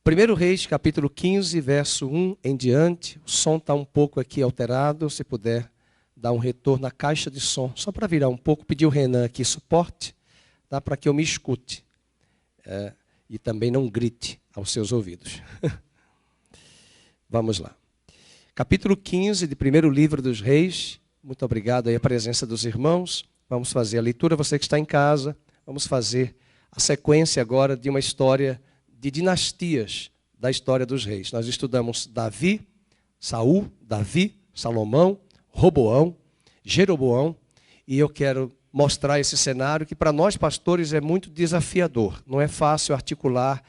1 Reis, capítulo 15, verso 1 em diante. O som está um pouco aqui alterado. Se puder dar um retorno na caixa de som, só para virar um pouco, pedir o Renan aqui suporte, tá? Para que eu me escute e também não grite aos seus ouvidos. Vamos lá. Capítulo 15 de primeiro livro dos Reis. Muito obrigado aí a presença dos irmãos. Vamos fazer a leitura, você que está em casa. Vamos fazer a sequência agora de uma história de dinastias da história dos reis. Nós estudamos Davi, Saul, Davi, Salomão, Roboão, Jeroboão, e eu quero mostrar esse cenário que para nós pastores é muito desafiador. Não é fácil articular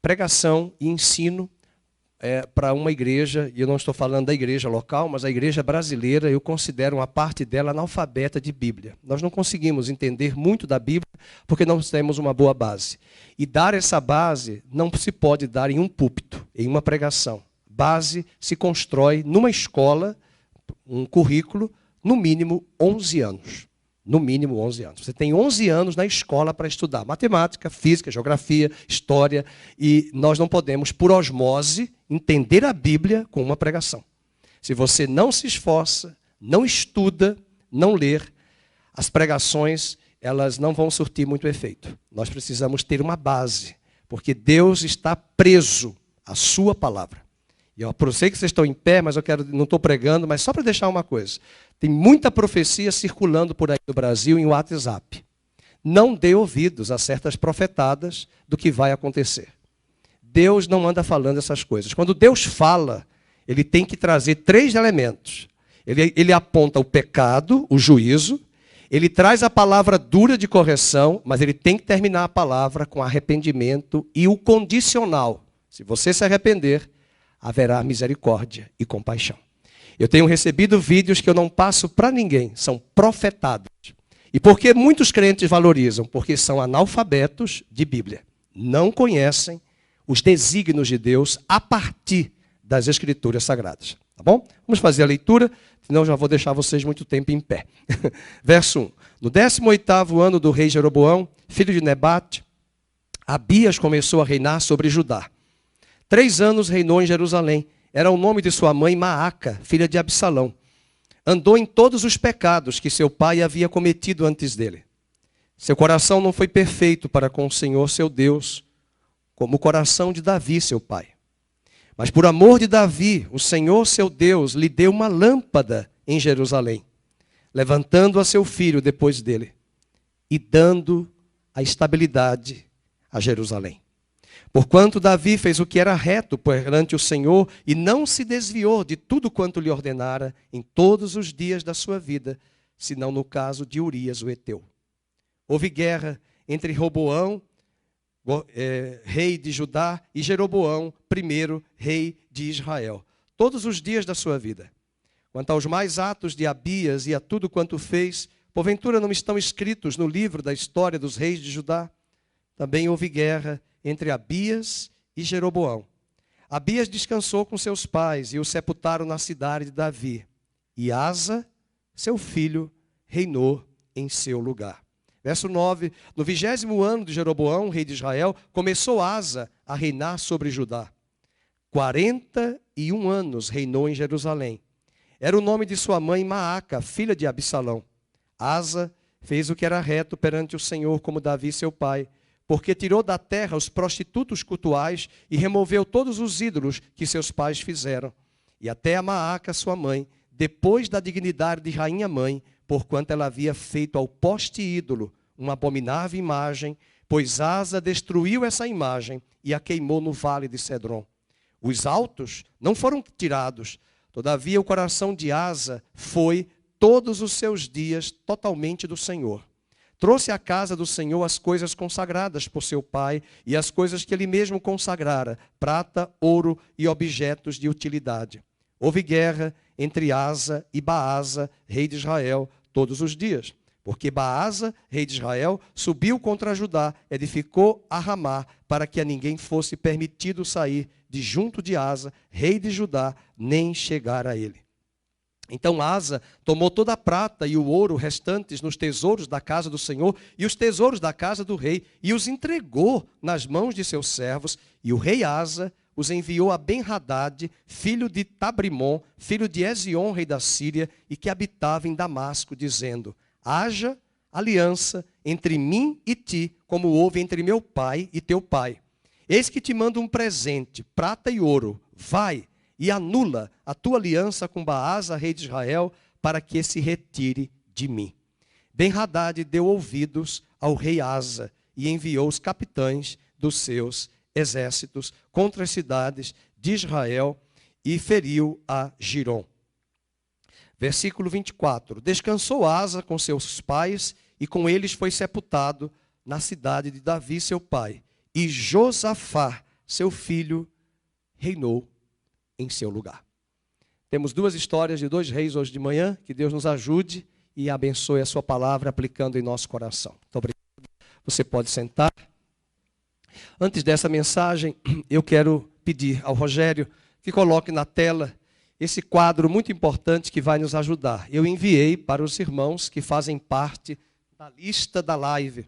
pregação e ensino para uma igreja, e eu não estou falando da igreja local, mas a igreja brasileira, eu considero uma parte dela analfabeta de Bíblia. Nós não conseguimos entender muito da Bíblia porque não temos uma boa base. E dar essa base não se pode dar em um púlpito, em uma pregação. Base se constrói numa escola, um currículo, no mínimo 11 anos. No mínimo 11 anos. Você tem 11 anos na escola para estudar matemática, física, geografia, história, e nós não podemos, por osmose, entender a Bíblia com uma pregação. Se você não se esforça, não estuda, não ler, as pregações elas não vão surtir muito efeito. Nós precisamos ter uma base, porque Deus está preso à sua palavra. E eu sei que vocês estão em pé, mas não estou pregando, mas só para deixar uma coisa. Tem muita profecia circulando por aí no Brasil em WhatsApp. Não dê ouvidos a certas profetadas do que vai acontecer. Deus não anda falando essas coisas. Quando Deus fala, Ele tem que trazer 3 elementos. Ele aponta o pecado, o juízo, Ele traz a palavra dura de correção, mas Ele tem que terminar a palavra com arrependimento e o condicional. Se você se arrepender, haverá misericórdia e compaixão. Eu tenho recebido vídeos que eu não passo para ninguém, são profetados. E por que muitos crentes valorizam? Porque são analfabetos de Bíblia. Não conhecem os desígnios de Deus a partir das Escrituras Sagradas. Tá bom? Vamos fazer a leitura, senão já vou deixar vocês muito tempo em pé. Verso 1. No 18º ano do rei Jeroboão, filho de Nebate, Abias começou a reinar sobre Judá. 3 anos reinou em Jerusalém. Era o nome de sua mãe Maaca, filha de Absalão. Andou em todos os pecados que seu pai havia cometido antes dele. Seu coração não foi perfeito para com o Senhor seu Deus, como o coração de Davi, seu pai. Mas por amor de Davi, o Senhor seu Deus lhe deu uma lâmpada em Jerusalém, levantando a seu filho depois dele e dando a estabilidade a Jerusalém. Porquanto Davi fez o que era reto perante o Senhor e não se desviou de tudo quanto lhe ordenara em todos os dias da sua vida, senão no caso de Urias o Heteu. Houve guerra entre Roboão, rei de Judá, e Jeroboão, primeiro rei de Israel, todos os dias da sua vida. Quanto aos mais atos de Abias e a tudo quanto fez, porventura não estão escritos no livro da história dos reis de Judá? Também houve guerra entre Abias e Jeroboão. Abias descansou com seus pais e o sepultaram na cidade de Davi. E Asa, seu filho, reinou em seu lugar. Verso 9. No 20º ano de Jeroboão, rei de Israel, começou Asa a reinar sobre Judá. 41 anos reinou em Jerusalém. Era o nome de sua mãe Maaca, filha de Absalão. Asa fez o que era reto perante o Senhor, como Davi seu pai, porque tirou da terra os prostitutos cultuais e removeu todos os ídolos que seus pais fizeram. E até a Maaca, sua mãe, depois da dignidade de rainha-mãe, porquanto ela havia feito ao poste ídolo uma abominável imagem, pois Asa destruiu essa imagem e a queimou no vale de Cedron. Os altos não foram tirados, todavia o coração de Asa foi todos os seus dias totalmente do Senhor. Trouxe à casa do Senhor as coisas consagradas por seu pai e as coisas que ele mesmo consagrara, prata, ouro e objetos de utilidade. Houve guerra entre Asa e Baasa, rei de Israel, todos os dias. Porque Baasa, rei de Israel, subiu contra Judá, edificou a Ramá, para que a ninguém fosse permitido sair de junto de Asa, rei de Judá, nem chegar a ele. Então Asa tomou toda a prata e o ouro restantes nos tesouros da casa do Senhor e os tesouros da casa do rei, e os entregou nas mãos de seus servos, e o rei Asa os enviou a Ben-Hadad, filho de Tabrimon, filho de Ezion, rei da Síria, e que habitava em Damasco, dizendo: haja aliança entre mim e ti, como houve entre meu pai e teu pai. Eis que te mando um presente, prata e ouro. Vai e anula a tua aliança com Baasa, rei de Israel, para que se retire de mim. Ben-Hadad deu ouvidos ao rei Asa e enviou os capitães dos seus exércitos contra as cidades de Israel e feriu a Girom. Versículo 24. Descansou Asa com seus pais e com eles foi sepultado na cidade de Davi, seu pai. E Josafá, seu filho, reinou em seu lugar. Temos duas histórias de dois reis hoje de manhã. Que Deus nos ajude e abençoe a sua palavra aplicando em nosso coração. Muito obrigado. Você pode sentar. Antes dessa mensagem, eu quero pedir ao Rogério que coloque na tela esse quadro muito importante que vai nos ajudar. Eu enviei para os irmãos que fazem parte da lista da live,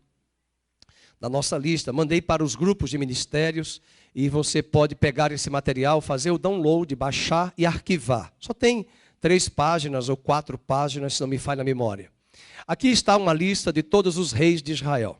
da nossa lista. Mandei para os grupos de ministérios e você pode pegar esse material, fazer o download, baixar e arquivar. Só tem 3 páginas ou 4 páginas, se não me falha a memória. Aqui está uma lista de todos os reis de Israel.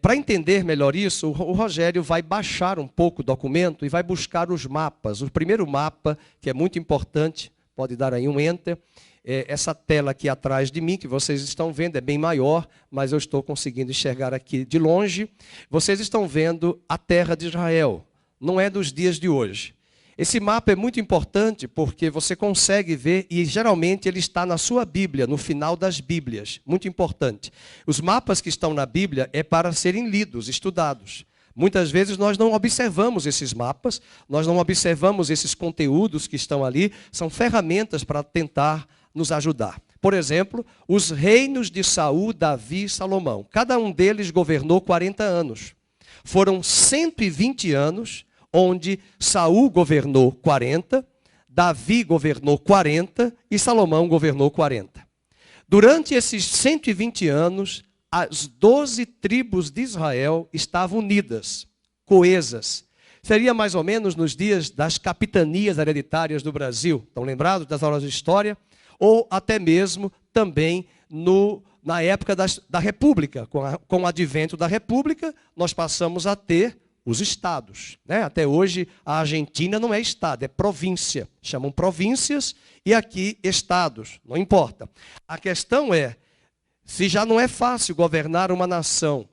Para entender melhor isso, o Rogério vai baixar um pouco o documento e vai buscar os mapas. O primeiro mapa, que é muito importante, pode dar aí um enter. Essa tela aqui atrás de mim, que vocês estão vendo, é bem maior, mas eu estou conseguindo enxergar aqui de longe. Vocês estão vendo a terra de Israel, não é dos dias de hoje. Esse mapa é muito importante porque você consegue ver, e geralmente ele está na sua Bíblia, no final das Bíblias. Muito importante. Os mapas que estão na Bíblia é para serem lidos, estudados. Muitas vezes nós não observamos esses mapas, nós não observamos esses conteúdos que estão ali, são ferramentas para tentar nos ajudar. Por exemplo, os reinos de Saul, Davi e Salomão. Cada um deles governou 40 anos. Foram 120 anos onde Saul governou 40, Davi governou 40 e Salomão governou 40. Durante esses 120 anos, as 12 tribos de Israel estavam unidas, coesas. Seria mais ou menos nos dias das capitanias hereditárias do Brasil. Estão lembrados das aulas de história? Ou até mesmo também na época da República. Com o advento da República, nós passamos a ter os estados, né? Até hoje a Argentina não é estado, é província. Chamam províncias e aqui estados, não importa. A questão é, se já não é fácil governar uma nação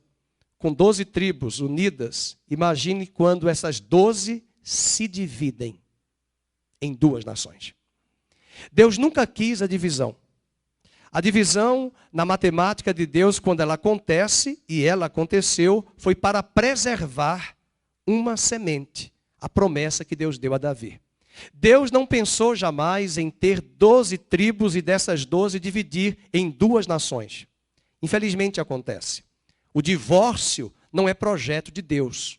com 12 tribos unidas, imagine quando essas 12 se dividem em 2 nações. Deus nunca quis a divisão. A divisão na matemática de Deus, quando ela acontece, e ela aconteceu, foi para preservar uma semente, a promessa que Deus deu a Davi. Deus não pensou jamais em ter 12 tribos e dessas 12 dividir em 2 nações. Infelizmente acontece. O divórcio não é projeto de Deus.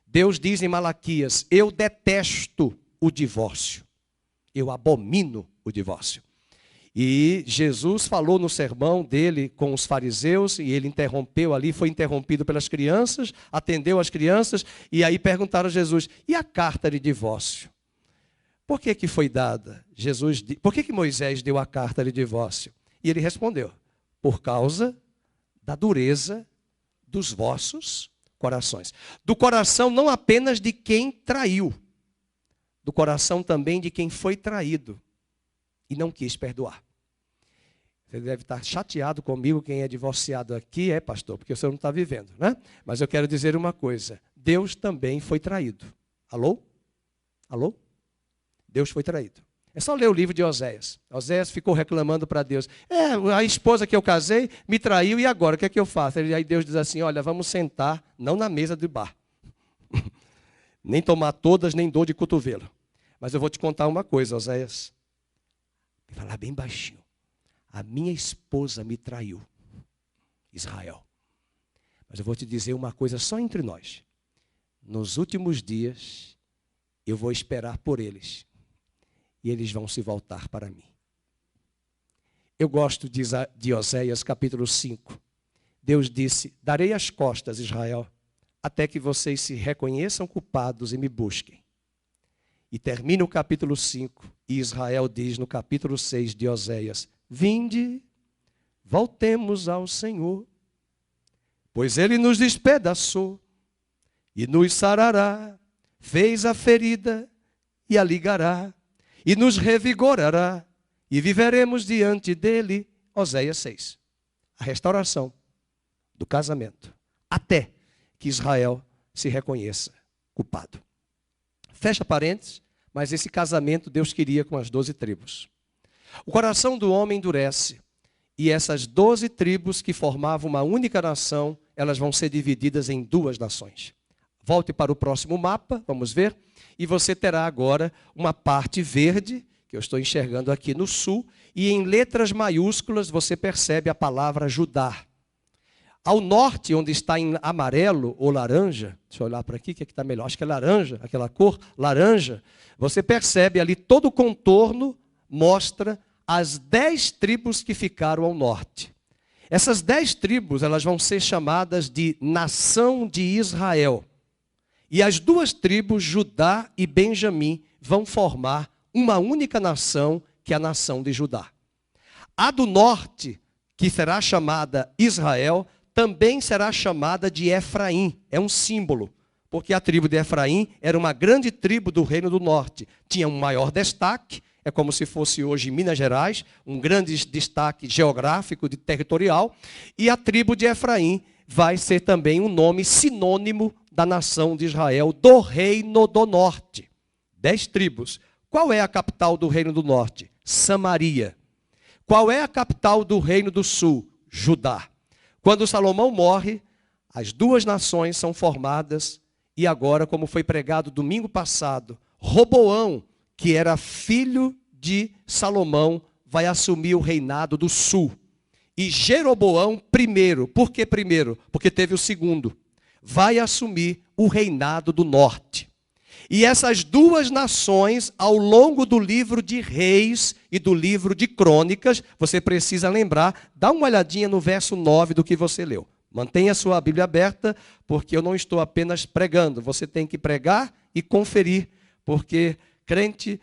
Deus diz em Malaquias: eu detesto o divórcio. Eu abomino o divórcio. E Jesus falou no sermão dele com os fariseus, e ele interrompeu ali, foi interrompido pelas crianças, atendeu as crianças, e aí perguntaram a Jesus: e a carta de divórcio? Por que foi dada? Por que Moisés deu a carta de divórcio? E ele respondeu: por causa da dureza dos vossos corações. Do coração não apenas de quem traiu, do coração também de quem foi traído e não quis perdoar. Você deve estar chateado comigo, quem é divorciado aqui, pastor, porque o senhor não está vivendo, né? Mas eu quero dizer uma coisa: Deus também foi traído. Alô? Alô? Deus foi traído. É só ler o livro de Oséias. Oséias ficou reclamando para Deus: a esposa que eu casei me traiu, e agora o que é que eu faço? Aí Deus diz assim: olha, vamos sentar, não na mesa de bar. Nem tomar todas, nem dor de cotovelo. Mas eu vou te contar uma coisa, Oséias. Vou falar bem baixinho. A minha esposa me traiu, Israel. Mas eu vou te dizer uma coisa só entre nós. Nos últimos dias, eu vou esperar por eles. E eles vão se voltar para mim. Eu gosto de Oséias capítulo 5. Deus disse: darei as costas, Israel, até que vocês se reconheçam culpados e me busquem. E termina o capítulo 5, e Israel diz no capítulo 6 de Oséias: vinde, voltemos ao Senhor, pois Ele nos despedaçou e nos sarará, fez a ferida e a ligará, e nos revigorará, e viveremos diante dEle. Oséias 6. A restauração do casamento, até que Israel se reconheça culpado. Fecha parênteses, mas esse casamento Deus queria com as 12 tribos. O coração do homem endurece, e essas 12 tribos que formavam uma única nação, elas vão ser divididas em 2 nações. Volte para o próximo mapa, vamos ver, e você terá agora uma parte verde, que eu estou enxergando aqui no sul, e em letras maiúsculas você percebe a palavra Judá. Ao norte, onde está em amarelo ou laranja, deixa eu olhar para aqui, que aqui está melhor, acho que é laranja, aquela cor laranja, você percebe ali todo o contorno, mostra as 10 tribos que ficaram ao norte. Essas 10 tribos, elas vão ser chamadas de nação de Israel. E as 2 tribos, Judá e Benjamim, vão formar uma única nação, que é a nação de Judá. A do norte, que será chamada Israel, também será chamada de Efraim, é um símbolo, porque a tribo de Efraim era uma grande tribo do Reino do Norte, tinha um maior destaque, é como se fosse hoje Minas Gerais, um grande destaque geográfico, territorial, e a tribo de Efraim vai ser também um nome sinônimo da nação de Israel, do Reino do Norte. 10 tribos. Qual é a capital do Reino do Norte? Samaria. Qual é a capital do Reino do Sul? Judá. Quando Salomão morre, as 2 nações são formadas, e agora, como foi pregado domingo passado, Roboão, que era filho de Salomão, vai assumir o reinado do sul. E Jeroboão primeiro. Por que primeiro? Porque teve o segundo. Vai assumir o reinado do norte. E essas 2 nações, ao longo do livro de Reis e do livro de Crônicas, você precisa lembrar, dá uma olhadinha no verso 9 do que você leu. Mantenha a sua Bíblia aberta, porque eu não estou apenas pregando. Você tem que pregar e conferir, porque crente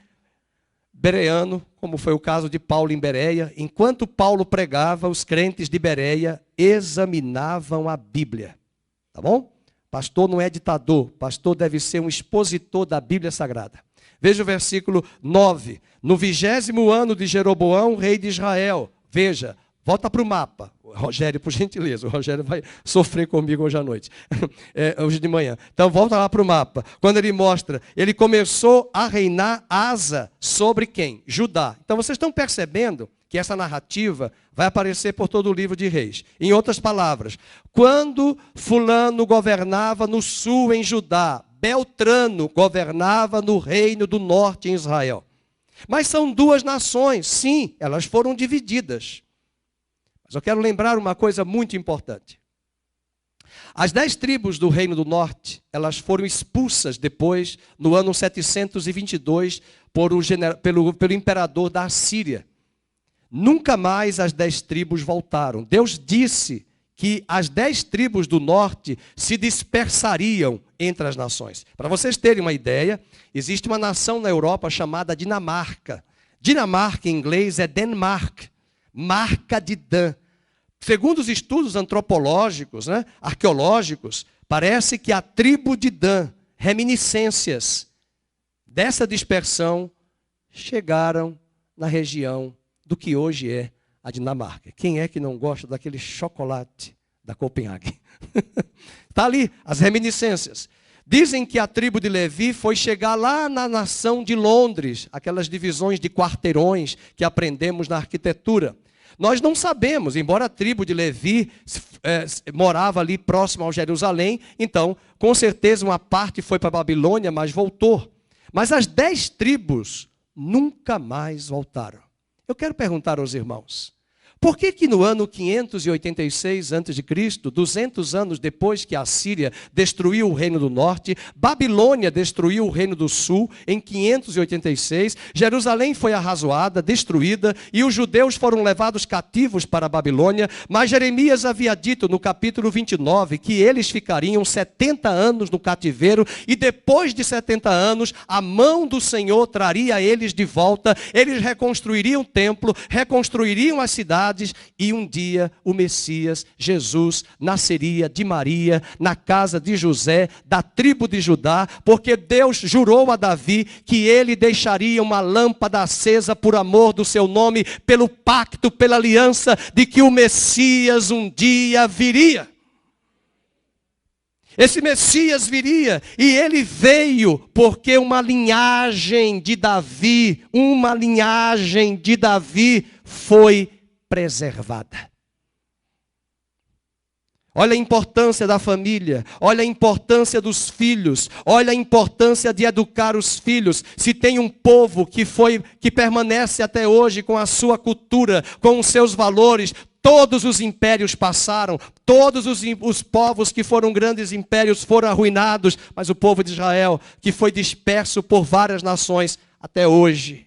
bereano, como foi o caso de Paulo em Bereia, enquanto Paulo pregava, os crentes de Bereia examinavam a Bíblia. Tá bom? Pastor não é ditador, pastor deve ser um expositor da Bíblia Sagrada. Veja o versículo 9. No 20º ano de Jeroboão, rei de Israel. Veja, volta para o mapa. Rogério, por gentileza, o Rogério vai sofrer comigo hoje à noite, hoje de manhã. Então volta lá para o mapa. Quando ele mostra, ele começou a reinar Asa sobre quem? Judá. Então vocês estão percebendo que essa narrativa vai aparecer por todo o livro de Reis. Em outras palavras, quando fulano governava no sul em Judá, Beltrano governava no reino do norte em Israel. Mas são 2 nações, sim, elas foram divididas. Mas eu quero lembrar uma coisa muito importante. As 10 tribos do reino do norte, elas foram expulsas depois, no ano 722, pelo imperador da Assíria. Nunca mais as 10 tribos voltaram. Deus disse que as 10 tribos do norte se dispersariam entre as nações. Para vocês terem uma ideia, existe uma nação na Europa chamada Dinamarca. Dinamarca em inglês é Denmark, marca de Dan. Segundo os estudos antropológicos, arqueológicos, parece que a tribo de Dan, reminiscências dessa dispersão, chegaram na região do que hoje é a Dinamarca. Quem é que não gosta daquele chocolate da Copenhague? Está ali, as reminiscências. Dizem que a tribo de Levi foi chegar lá na nação de Londres, aquelas divisões de quarteirões que aprendemos na arquitetura. Nós não sabemos, embora a tribo de Levi morava ali próximo ao Jerusalém, então, com certeza uma parte foi para a Babilônia, mas voltou. Mas as 10 tribos nunca mais voltaram. Eu quero perguntar aos irmãos, Por que que no ano 586 a.C., 200 anos depois que a Síria destruiu o reino do norte, Babilônia destruiu o reino do sul em 586, Jerusalém foi arrazoada, destruída, e os judeus foram levados cativos para a Babilônia, mas Jeremias havia dito no capítulo 29 que eles ficariam 70 anos no cativeiro, e depois de 70 anos, a mão do Senhor traria eles de volta, eles reconstruiriam o templo, reconstruiriam as cidades, e um dia o Messias, Jesus, nasceria de Maria, na casa de José, da tribo de Judá, porque Deus jurou a Davi que ele deixaria uma lâmpada acesa por amor do seu nome, pelo pacto, pela aliança, de que o Messias um dia viria. Esse Messias viria, e ele veio porque uma linhagem de Davi foi preservada. Olha a importância da família, olha a importância dos filhos, olha a importância de educar os filhos. Se tem um povo que permanece até hoje com a sua cultura, com os seus valores, todos os impérios passaram, todos os povos que foram grandes impérios foram arruinados, mas o povo de Israel, que foi disperso por várias nações, até hoje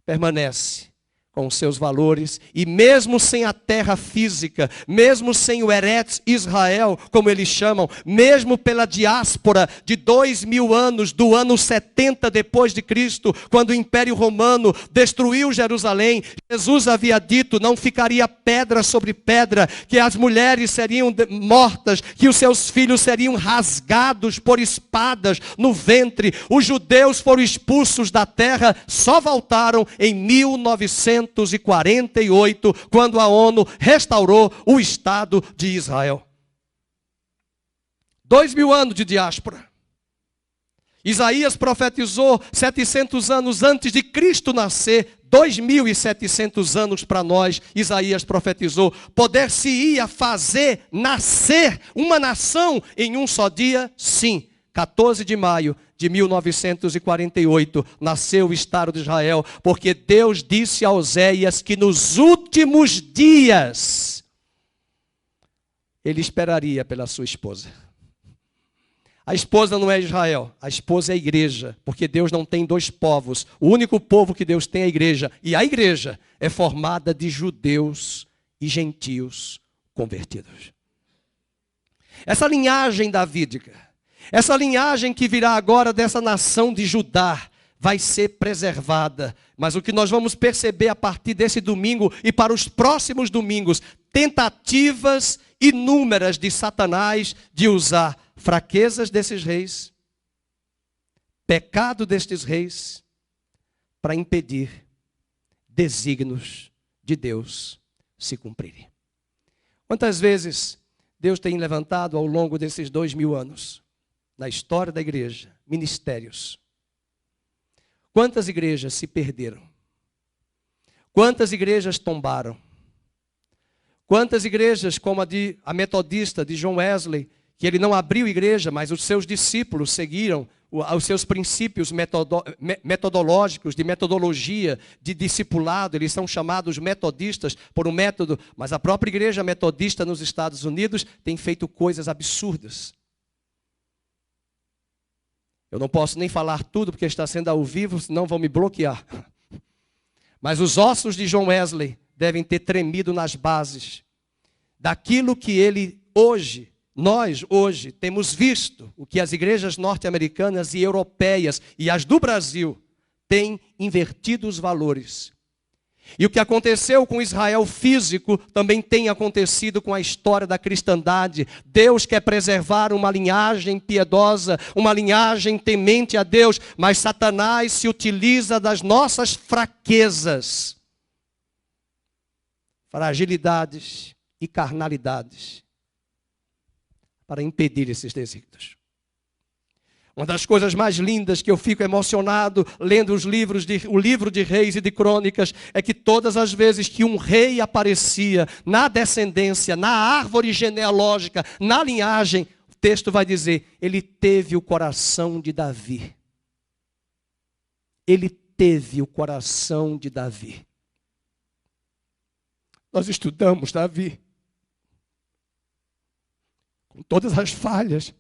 permanece com os seus valores, e mesmo sem a terra física, mesmo sem o Eretz Israel, como eles chamam, mesmo pela diáspora de 2000 anos, do ano 70 depois de Cristo, quando o Império Romano destruiu Jerusalém, Jesus havia dito, não ficaria pedra sobre pedra, que as mulheres seriam mortas, que os seus filhos seriam rasgados por espadas no ventre. Os judeus foram expulsos da terra, só voltaram em 1948, quando a ONU restaurou o Estado de Israel. 2000 anos de diáspora. Isaías profetizou 700 anos antes de Cristo nascer, 2700 anos para nós. Isaías profetizou, poder-se-ia fazer nascer uma nação em um só dia? Sim. 14 de maio de 1948, nasceu o Estado de Israel, porque Deus disse a Oséias que nos últimos dias, ele esperaria pela sua esposa. A esposa não é Israel, a esposa é a igreja, porque Deus não tem dois povos. O único povo que Deus tem é a igreja, e a igreja é formada de judeus e gentios convertidos. Essa linhagem davídica, essa linhagem que virá agora dessa nação de Judá, vai ser preservada. Mas o que nós vamos perceber a partir desse domingo e para os próximos domingos, tentativas inúmeras de Satanás de usar fraquezas desses reis, pecado destes reis, para impedir desígnios de Deus se cumprirem. Quantas vezes Deus tem levantado ao longo desses 2000 anos, na história da igreja, ministérios. Quantas igrejas se perderam? Quantas igrejas tombaram? Quantas igrejas, como a metodista de John Wesley, que ele não abriu igreja, mas os seus discípulos seguiram os seus princípios metodológicos, de metodologia, de discipulado. Eles são chamados metodistas por um método, mas a própria igreja metodista nos Estados Unidos tem feito coisas absurdas. Eu não posso nem falar tudo porque está sendo ao vivo, senão vão me bloquear. Mas os ossos de John Wesley devem ter tremido nas bases daquilo que nós hoje temos visto, o que as igrejas norte-americanas e europeias e as do Brasil têm invertido os valores. E o que aconteceu com Israel físico também tem acontecido com a história da cristandade. Deus quer preservar uma linhagem piedosa, uma linhagem temente a Deus, mas Satanás se utiliza das nossas fraquezas, fragilidades e carnalidades para impedir esses desígnios. Uma das coisas mais lindas que eu fico emocionado lendo o livro de Reis e de Crônicas é que todas as vezes que um rei aparecia na descendência, na árvore genealógica, na linhagem, o texto vai dizer, ele teve o coração de Davi. Ele teve o coração de Davi. nós estudamos Davi, com todas as falhas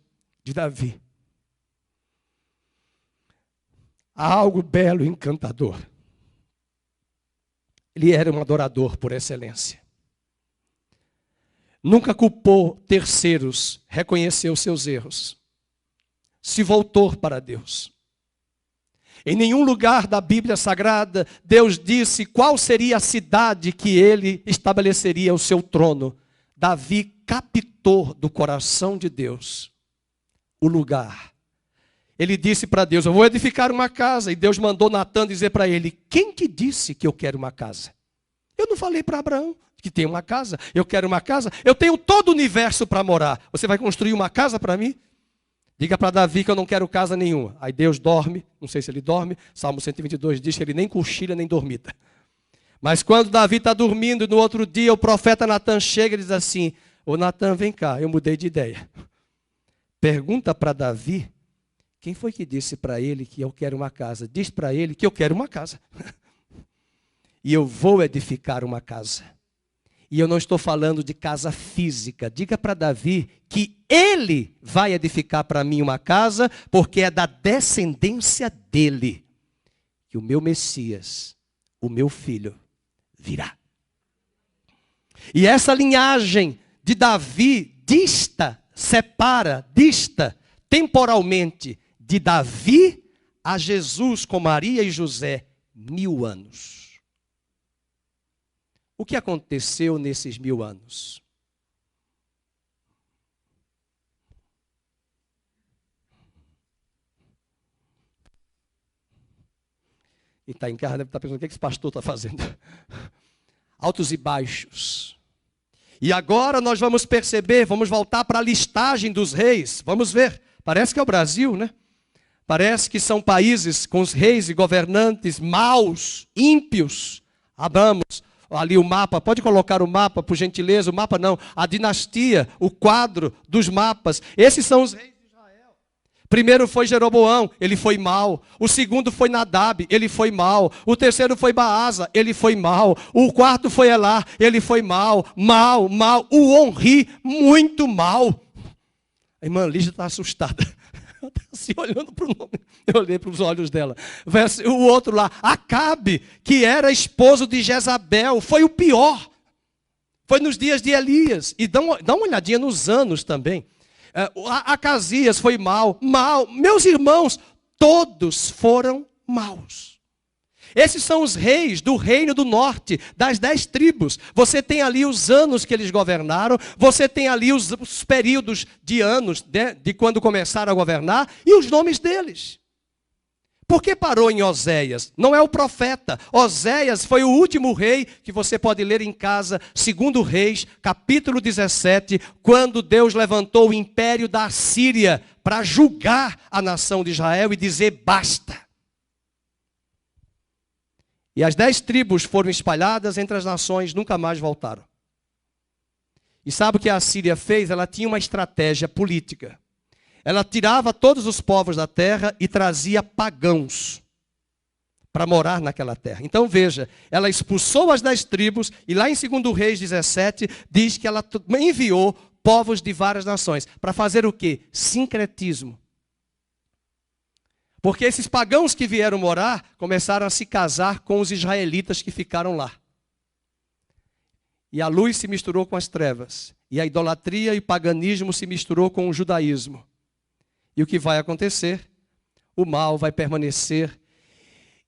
de Davi, há algo belo e encantador. Ele era um adorador por excelência. Nunca culpou terceiros, reconheceu seus erros. Se voltou para Deus. Em nenhum lugar da Bíblia Sagrada, Deus disse qual seria a cidade que ele estabeleceria o seu trono. Davi captou do coração de Deus o lugar. Ele disse para Deus, eu vou edificar uma casa. E Deus mandou Natã dizer para ele, quem te disse que eu quero uma casa? Eu não falei para Abraão que tem uma casa. Eu quero uma casa. Eu tenho todo o universo para morar. Você vai construir uma casa para mim? Diga para Davi que eu não quero casa nenhuma. Aí Deus dorme, não sei se ele dorme. Salmo 122 diz que ele nem cochila nem dormita. Mas quando Davi está dormindo, no outro dia o profeta Natã chega e diz assim, ô Natã, vem cá, eu mudei de ideia. Pergunta para Davi, quem foi que disse para ele que eu quero uma casa? Diz para ele que eu quero uma casa. E eu vou edificar uma casa. E eu não estou falando de casa física. Diga para Davi que ele vai edificar para mim uma casa, porque é da descendência dele que o meu Messias, o meu filho, virá. E essa linhagem de Davi dista temporalmente de Davi a Jesus com Maria e José, 1000 anos. O que aconteceu nesses 1000 anos? E está em casa, deve estar pensando, o que esse pastor está fazendo? Altos e baixos. E agora nós vamos perceber, vamos voltar para a listagem dos reis. Vamos ver, parece que é o Brasil, né? Parece que são países com os reis e governantes maus, ímpios. Abramos ali o mapa, pode colocar o mapa, por gentileza, o mapa não, a dinastia, o quadro dos mapas. Esses são os reis de Israel. Primeiro foi Jeroboão, ele foi mau. O segundo foi Nadab, ele foi mau. O terceiro foi Baasa, ele foi mau. O quarto foi Elá, ele foi mau. O Onri, muito mau. A irmã Lígia está assustada. Ela está assim olhando para o nome. Eu olhei para os olhos dela. O outro lá, Acabe, que era esposo de Jezabel, foi o pior. Foi nos dias de Elias. E dá uma olhadinha nos anos também. Acasias foi mau. Meus irmãos, todos foram maus. Esses são os reis do reino do norte, das 10 tribos. Você tem ali os anos que eles governaram, você tem ali os períodos de anos, de quando começaram a governar, e os nomes deles. Por que parou em Oséias? Não é o profeta. Oséias foi o último rei que você pode ler em casa, 2 Reis, capítulo 17, quando Deus levantou o império da Assíria para julgar a nação de Israel e dizer basta. E as 10 tribos foram espalhadas entre as nações, nunca mais voltaram. E sabe o que a Assíria fez? Ela tinha uma estratégia política. Ela tirava todos os povos da terra e trazia pagãos para morar naquela terra. Então veja, ela expulsou as 10 tribos e lá em 2 Reis 17 diz que ela enviou povos de várias nações. Para fazer o quê? Sincretismo. Porque esses pagãos que vieram morar começaram a se casar com os israelitas que ficaram lá. E a luz se misturou com as trevas. E a idolatria e o paganismo se misturou com o judaísmo. E o que vai acontecer? O mal vai permanecer.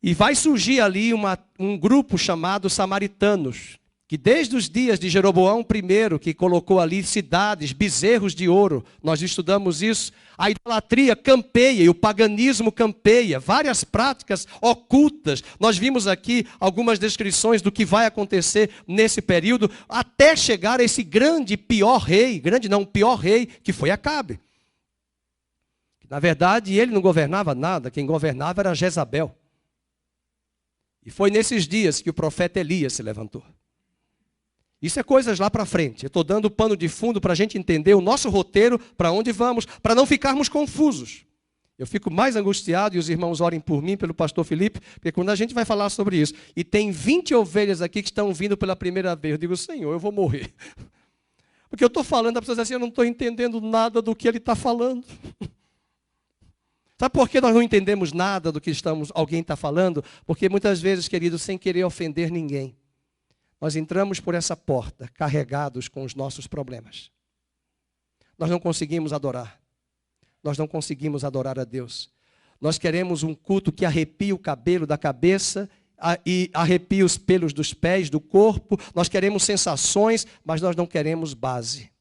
E vai surgir ali um grupo chamado samaritanos, que desde os dias de Jeroboão I, que colocou ali cidades, bezerros de ouro, nós estudamos isso, a idolatria campeia e o paganismo campeia, várias práticas ocultas. Nós vimos aqui algumas descrições do que vai acontecer nesse período, até chegar a esse pior rei, que foi Acabe. Na verdade, ele não governava nada, quem governava era Jezabel. E foi nesses dias que o profeta Elias se levantou. Isso é coisas lá para frente. Eu estou dando pano de fundo para a gente entender o nosso roteiro, para onde vamos, para não ficarmos confusos. Eu fico mais angustiado, e os irmãos orem por mim, pelo pastor Felipe, porque quando a gente vai falar sobre isso, e tem 20 ovelhas aqui que estão vindo pela primeira vez, eu digo, Senhor, eu vou morrer. Porque eu estou falando, a pessoa diz assim, eu não estou entendendo nada do que ele está falando. Sabe por que nós não entendemos nada do que alguém está falando? Porque muitas vezes, querido, sem querer ofender ninguém, nós entramos por essa porta carregados com os nossos problemas. Nós não conseguimos adorar. Nós não conseguimos adorar a Deus. Nós queremos um culto que arrepie o cabelo da cabeça e arrepie os pelos dos pés, do corpo. Nós queremos sensações, mas nós não queremos base.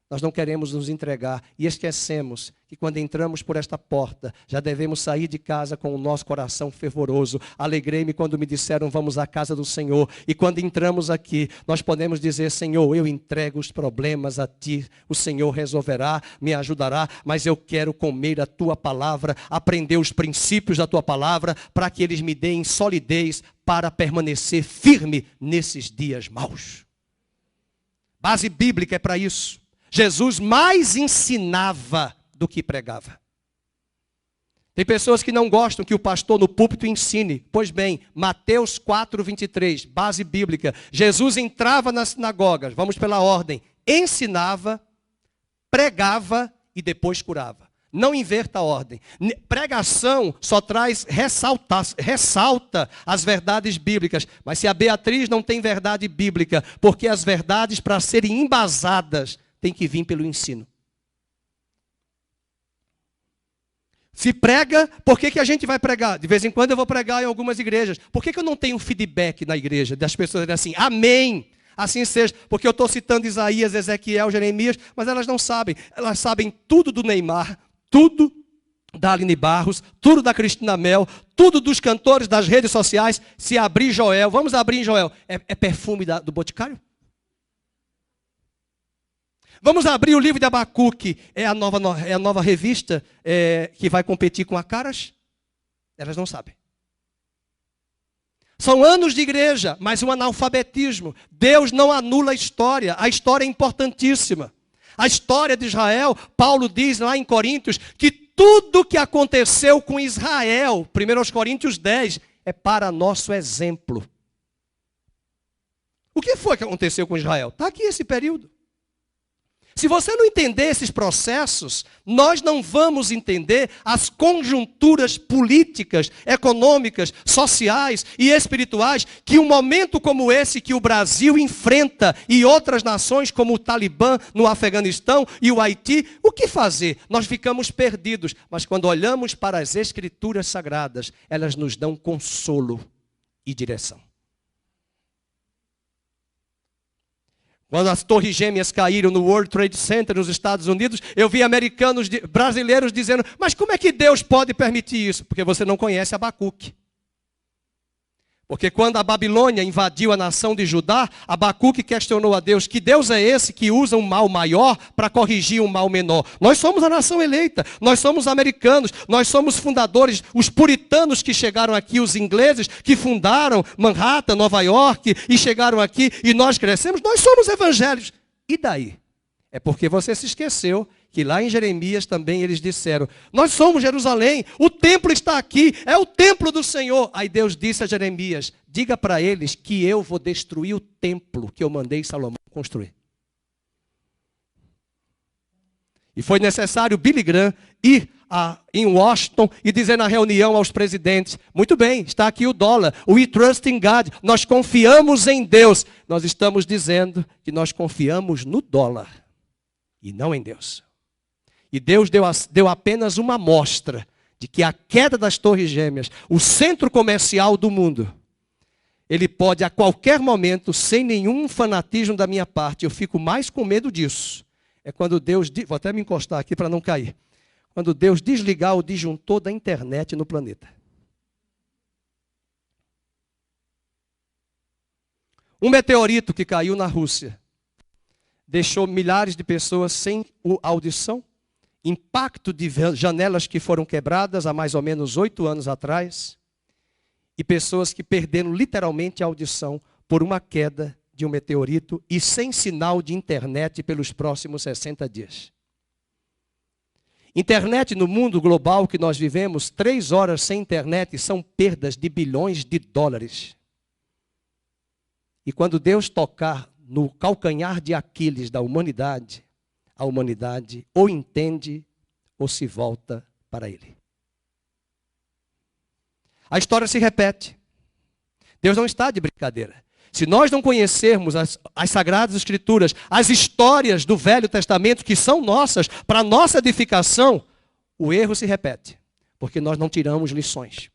Nós não queremos nos entregar e esquecemos que quando entramos por esta porta, já devemos sair de casa com o nosso coração fervoroso. Alegrei-me quando me disseram, vamos à casa do Senhor. E quando entramos aqui, nós podemos dizer, Senhor, eu entrego os problemas a Ti. O Senhor resolverá, me ajudará, mas eu quero comer a Tua palavra, aprender os princípios da Tua palavra, para que eles me deem solidez para permanecer firme nesses dias maus. Base bíblica é para isso. Jesus mais ensinava do que pregava. Tem pessoas que não gostam que o pastor no púlpito ensine. Pois bem, Mateus 4:23, base bíblica. Jesus entrava nas sinagogas, vamos pela ordem, ensinava, pregava e depois curava. Não inverta a ordem. Pregação só traz, ressalta as verdades bíblicas. Mas se a Beatriz não tem verdade bíblica, porque as verdades para serem embasadas tem que vir pelo ensino. Se prega, por que a gente vai pregar? De vez em quando eu vou pregar em algumas igrejas. Por que eu não tenho feedback na igreja das pessoas dizendo assim, amém, assim seja? Porque eu estou citando Isaías, Ezequiel, Jeremias, mas elas não sabem. Elas sabem tudo do Neymar, tudo da Aline Barros, tudo da Cristina Mel, tudo dos cantores das redes sociais. Se abrir Joel, vamos abrir em Joel, é perfume do Boticário? Vamos abrir o livro de Abacuque, é a nova revista que vai competir com a Caras? Elas não sabem. São anos de igreja, mas um analfabetismo. Deus não anula a história é importantíssima. A história de Israel, Paulo diz lá em Coríntios, que tudo que aconteceu com Israel, 1 Coríntios 10, é para nosso exemplo. O que foi que aconteceu com Israel? Está aqui esse período. Se você não entender esses processos, nós não vamos entender as conjunturas políticas, econômicas, sociais e espirituais que um momento como esse que o Brasil enfrenta e outras nações como o Talibã no Afeganistão e o Haiti, o que fazer? Nós ficamos perdidos, mas quando olhamos para as Escrituras Sagradas, elas nos dão consolo e direção. Quando as torres gêmeas caíram no World Trade Center nos Estados Unidos, eu vi brasileiros dizendo, mas como é que Deus pode permitir isso? Porque você não conhece Abacuque. Porque quando a Babilônia invadiu a nação de Judá, Abacuque questionou a Deus, que Deus é esse que usa um mal maior para corrigir um mal menor? Nós somos a nação eleita, nós somos americanos, nós somos fundadores, os puritanos que chegaram aqui, os ingleses que fundaram Manhattan, Nova York, e chegaram aqui e nós crescemos, nós somos evangélicos. E daí? É porque você se esqueceu que lá em Jeremias também eles disseram, nós somos Jerusalém, o templo está aqui, é o templo do Senhor. Aí Deus disse a Jeremias, diga para eles que eu vou destruir o templo que eu mandei Salomão construir. E foi necessário Billy Graham ir em Washington e dizer na reunião aos presidentes, muito bem, está aqui o dólar, we trust in God, nós confiamos em Deus. Nós estamos dizendo que nós confiamos no dólar e não em Deus. E Deus deu apenas uma amostra de que a queda das torres gêmeas, o centro comercial do mundo, ele pode a qualquer momento, sem nenhum fanatismo da minha parte, eu fico mais com medo disso. É quando Deus, vou até me encostar aqui para não cair, quando Deus desligar o disjuntor da internet no planeta. Um meteorito que caiu na Rússia, deixou milhares de pessoas sem audição, impacto de janelas que foram quebradas há mais ou menos 8 anos atrás, e pessoas que perderam literalmente a audição por uma queda de um meteorito e sem sinal de internet pelos próximos 60 dias. Internet no mundo global que nós vivemos, 3 horas sem internet são perdas de bilhões de dólares. E quando Deus tocar no calcanhar de Aquiles da humanidade, a humanidade ou entende ou se volta para Ele. A história se repete. Deus não está de brincadeira. Se nós não conhecermos as Sagradas Escrituras, as histórias do Velho Testamento que são nossas, para nossa edificação, o erro se repete, porque nós não tiramos lições.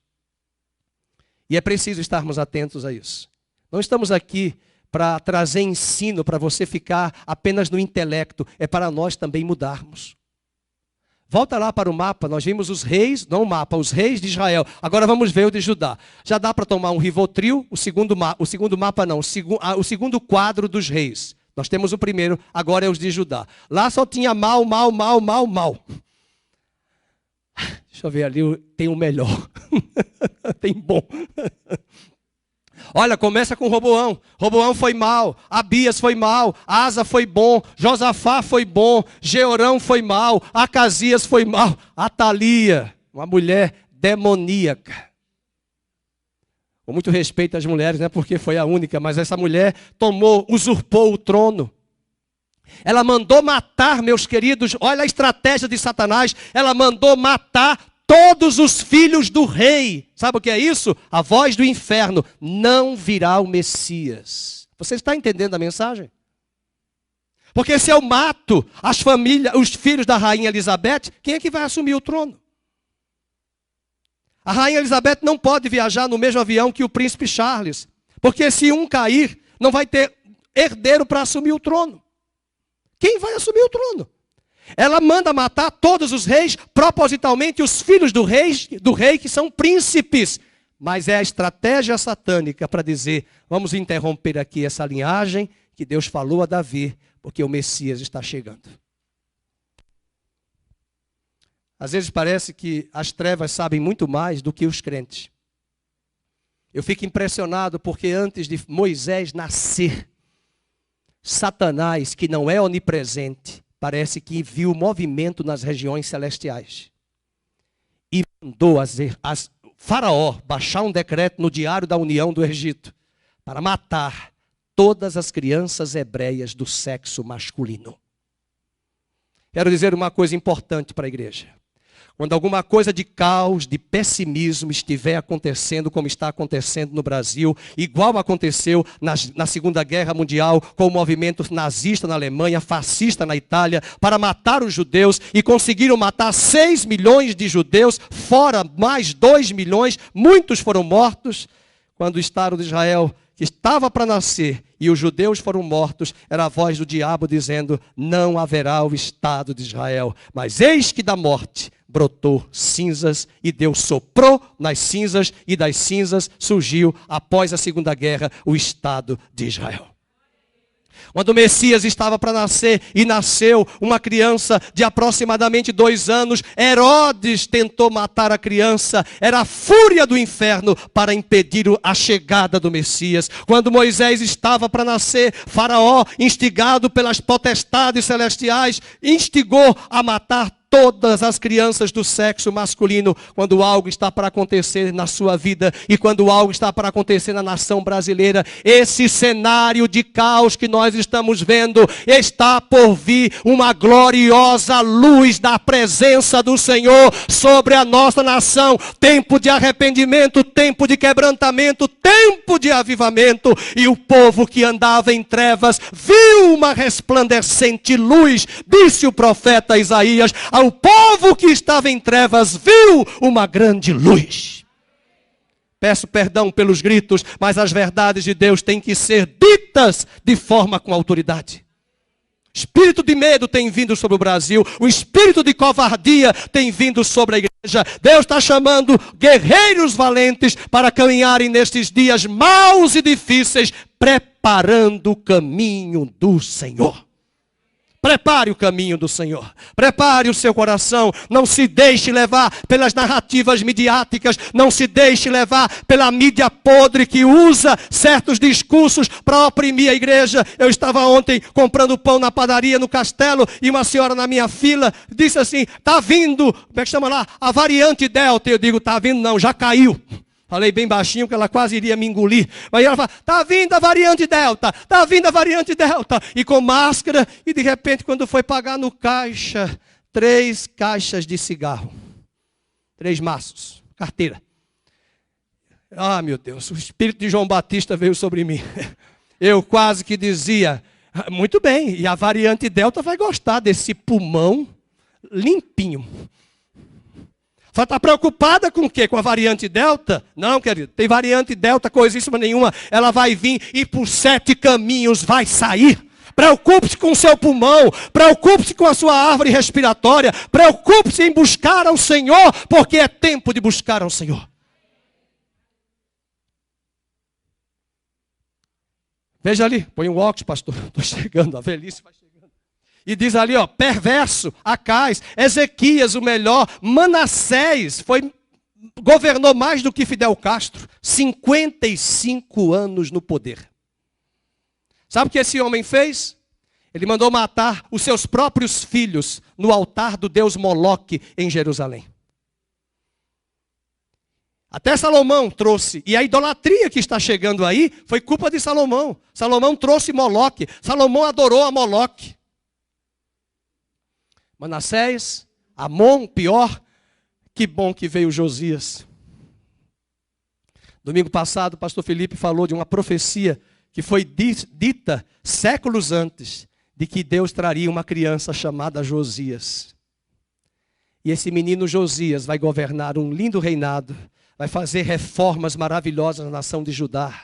E é preciso estarmos atentos a isso. Não estamos aqui para trazer ensino, para você ficar apenas no intelecto, é para nós também mudarmos. Volta lá para o mapa, nós vimos os reis, não o mapa, os reis de Israel. Agora vamos ver o de Judá. Já dá para tomar um Rivotril, o segundo quadro dos reis. Nós temos o primeiro, agora é os de Judá. Lá só tinha mal. Deixa eu ver ali, tem o melhor. Tem bom. Olha, começa com Roboão. Roboão foi mal, Abias foi mal, Asa foi bom, Josafá foi bom, Jeorão foi mal, Acasias foi mal, Atalia, uma mulher demoníaca. Com muito respeito às mulheres, né, porque foi a única, mas essa mulher usurpou o trono. Ela mandou matar, meus queridos, olha a estratégia de Satanás, ela mandou matar todos os filhos do rei. Sabe o que é isso? A voz do inferno. Não virá o Messias. Você está entendendo a mensagem? Porque se eu mato os filhos da rainha Elizabeth, quem é que vai assumir o trono? A rainha Elizabeth não pode viajar no mesmo avião que o príncipe Charles. Porque se um cair, não vai ter herdeiro para assumir o trono. Quem vai assumir o trono? Ela manda matar todos os reis, propositalmente os filhos do rei que são príncipes. Mas é a estratégia satânica para dizer, vamos interromper aqui essa linhagem que Deus falou a Davi, porque o Messias está chegando. Às vezes parece que as trevas sabem muito mais do que os crentes. Eu fico impressionado porque antes de Moisés nascer, Satanás, que não é onipresente, parece que viu movimento nas regiões celestiais. E mandou Faraó baixar um decreto no Diário da União do Egito para matar todas as crianças hebreias do sexo masculino. Quero dizer uma coisa importante para a igreja. Quando alguma coisa de caos, de pessimismo estiver acontecendo, como está acontecendo no Brasil, igual aconteceu na Segunda Guerra Mundial, com o movimento nazista na Alemanha, fascista na Itália, para matar os judeus, e conseguiram matar 6 milhões de judeus, fora mais 2 milhões, muitos foram mortos. Quando o Estado de Israel, que estava para nascer, e os judeus foram mortos, era a voz do diabo dizendo, não haverá o Estado de Israel. Mas eis que da morte brotou cinzas, e Deus soprou nas cinzas, e das cinzas surgiu, após a Segunda Guerra, o Estado de Israel. Quando o Messias estava para nascer, e nasceu uma criança de aproximadamente 2 anos, Herodes tentou matar a criança, era a fúria do inferno para impedir a chegada do Messias. Quando Moisés estava para nascer, Faraó, instigado pelas potestades celestiais, instigou a matar todas as crianças do sexo masculino. Quando algo está para acontecer na sua vida e quando algo está para acontecer na nação brasileira, esse cenário de caos que nós estamos vendo, está por vir uma gloriosa luz da presença do Senhor sobre a nossa nação. Tempo de arrependimento, tempo de quebrantamento, tempo de avivamento. E o povo que andava em trevas viu uma resplandecente luz, disse o profeta Isaías. Ao povo que estava em trevas viu uma grande luz. Peço perdão pelos gritos, mas as verdades de Deus têm que ser ditas de forma com autoridade. Espírito de medo tem vindo sobre o Brasil, o espírito de covardia tem vindo sobre a igreja. Deus está chamando guerreiros valentes para caminharem nestes dias maus e difíceis, preparando o caminho do Senhor. Prepare o caminho do Senhor. Prepare o seu coração. Não se deixe levar pelas narrativas midiáticas. Não se deixe levar pela mídia podre que usa certos discursos para oprimir a igreja. Eu estava ontem comprando pão na padaria no Castelo e uma senhora na minha fila disse assim, está vindo, como é que chama lá? A variante Delta. Eu digo, está vindo não, já caiu. Falei bem baixinho que ela quase iria me engolir. Mas ela fala, está vindo a variante Delta, está vindo a variante Delta. E com máscara, e de repente quando foi pagar no caixa, 3 caixas de cigarro. 3 maços, carteira. Ah, meu Deus, o espírito de João Batista veio sobre mim. Eu quase que dizia, muito bem, e a variante Delta vai gostar desse pulmão limpinho. Está preocupada com o quê? Com a variante Delta? Não, querido. Tem variante Delta, coisíssima nenhuma. Ela vai vir e por 7 caminhos vai sair. Preocupe-se com o seu pulmão. Preocupe-se com a sua árvore respiratória. Preocupe-se em buscar ao Senhor, porque é tempo de buscar ao Senhor. Veja ali. Põe um óculos, pastor. Estou chegando, a velhice vai chegando. E diz ali, ó, perverso, Acais, Ezequias, o melhor, Manassés, governou mais do que Fidel Castro, 55 anos no poder. Sabe o que esse homem fez? Ele mandou matar os seus próprios filhos no altar do deus Moloque em Jerusalém. Até Salomão trouxe, e a idolatria que está chegando aí foi culpa de Salomão. Salomão trouxe Moloque, Salomão adorou a Moloque. Manassés, Amon, pior, que bom que veio Josias. Domingo passado, o pastor Felipe falou de uma profecia que foi dita séculos antes, de que Deus traria uma criança chamada Josias. E esse menino Josias vai governar um lindo reinado, vai fazer reformas maravilhosas na nação de Judá.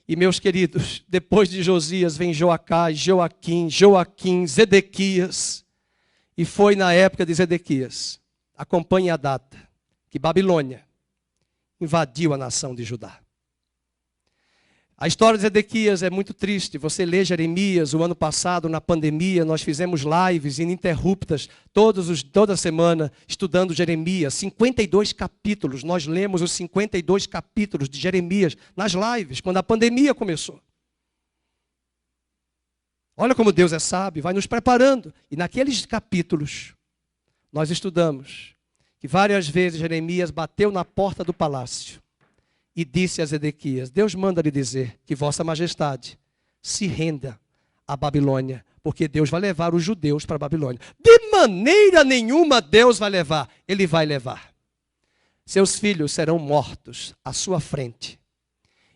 E meus queridos, depois de Josias vem Joacás, Joaquim, Zedequias. E foi na época de Zedequias, acompanhe a data, que Babilônia invadiu a nação de Judá. A história de Zedequias é muito triste. Você lê Jeremias, o ano passado, na pandemia, nós fizemos lives ininterruptas, toda semana, estudando Jeremias. 52 capítulos, nós lemos os 52 capítulos de Jeremias nas lives, quando a pandemia começou. Olha como Deus é sábio, vai nos preparando. E naqueles capítulos, nós estudamos que várias vezes Jeremias bateu na porta do palácio e disse a Zedequias, Deus manda lhe dizer que vossa majestade se renda à Babilônia, porque Deus vai levar os judeus para a Babilônia. De maneira nenhuma Deus vai levar, Ele vai levar. Seus filhos serão mortos à sua frente.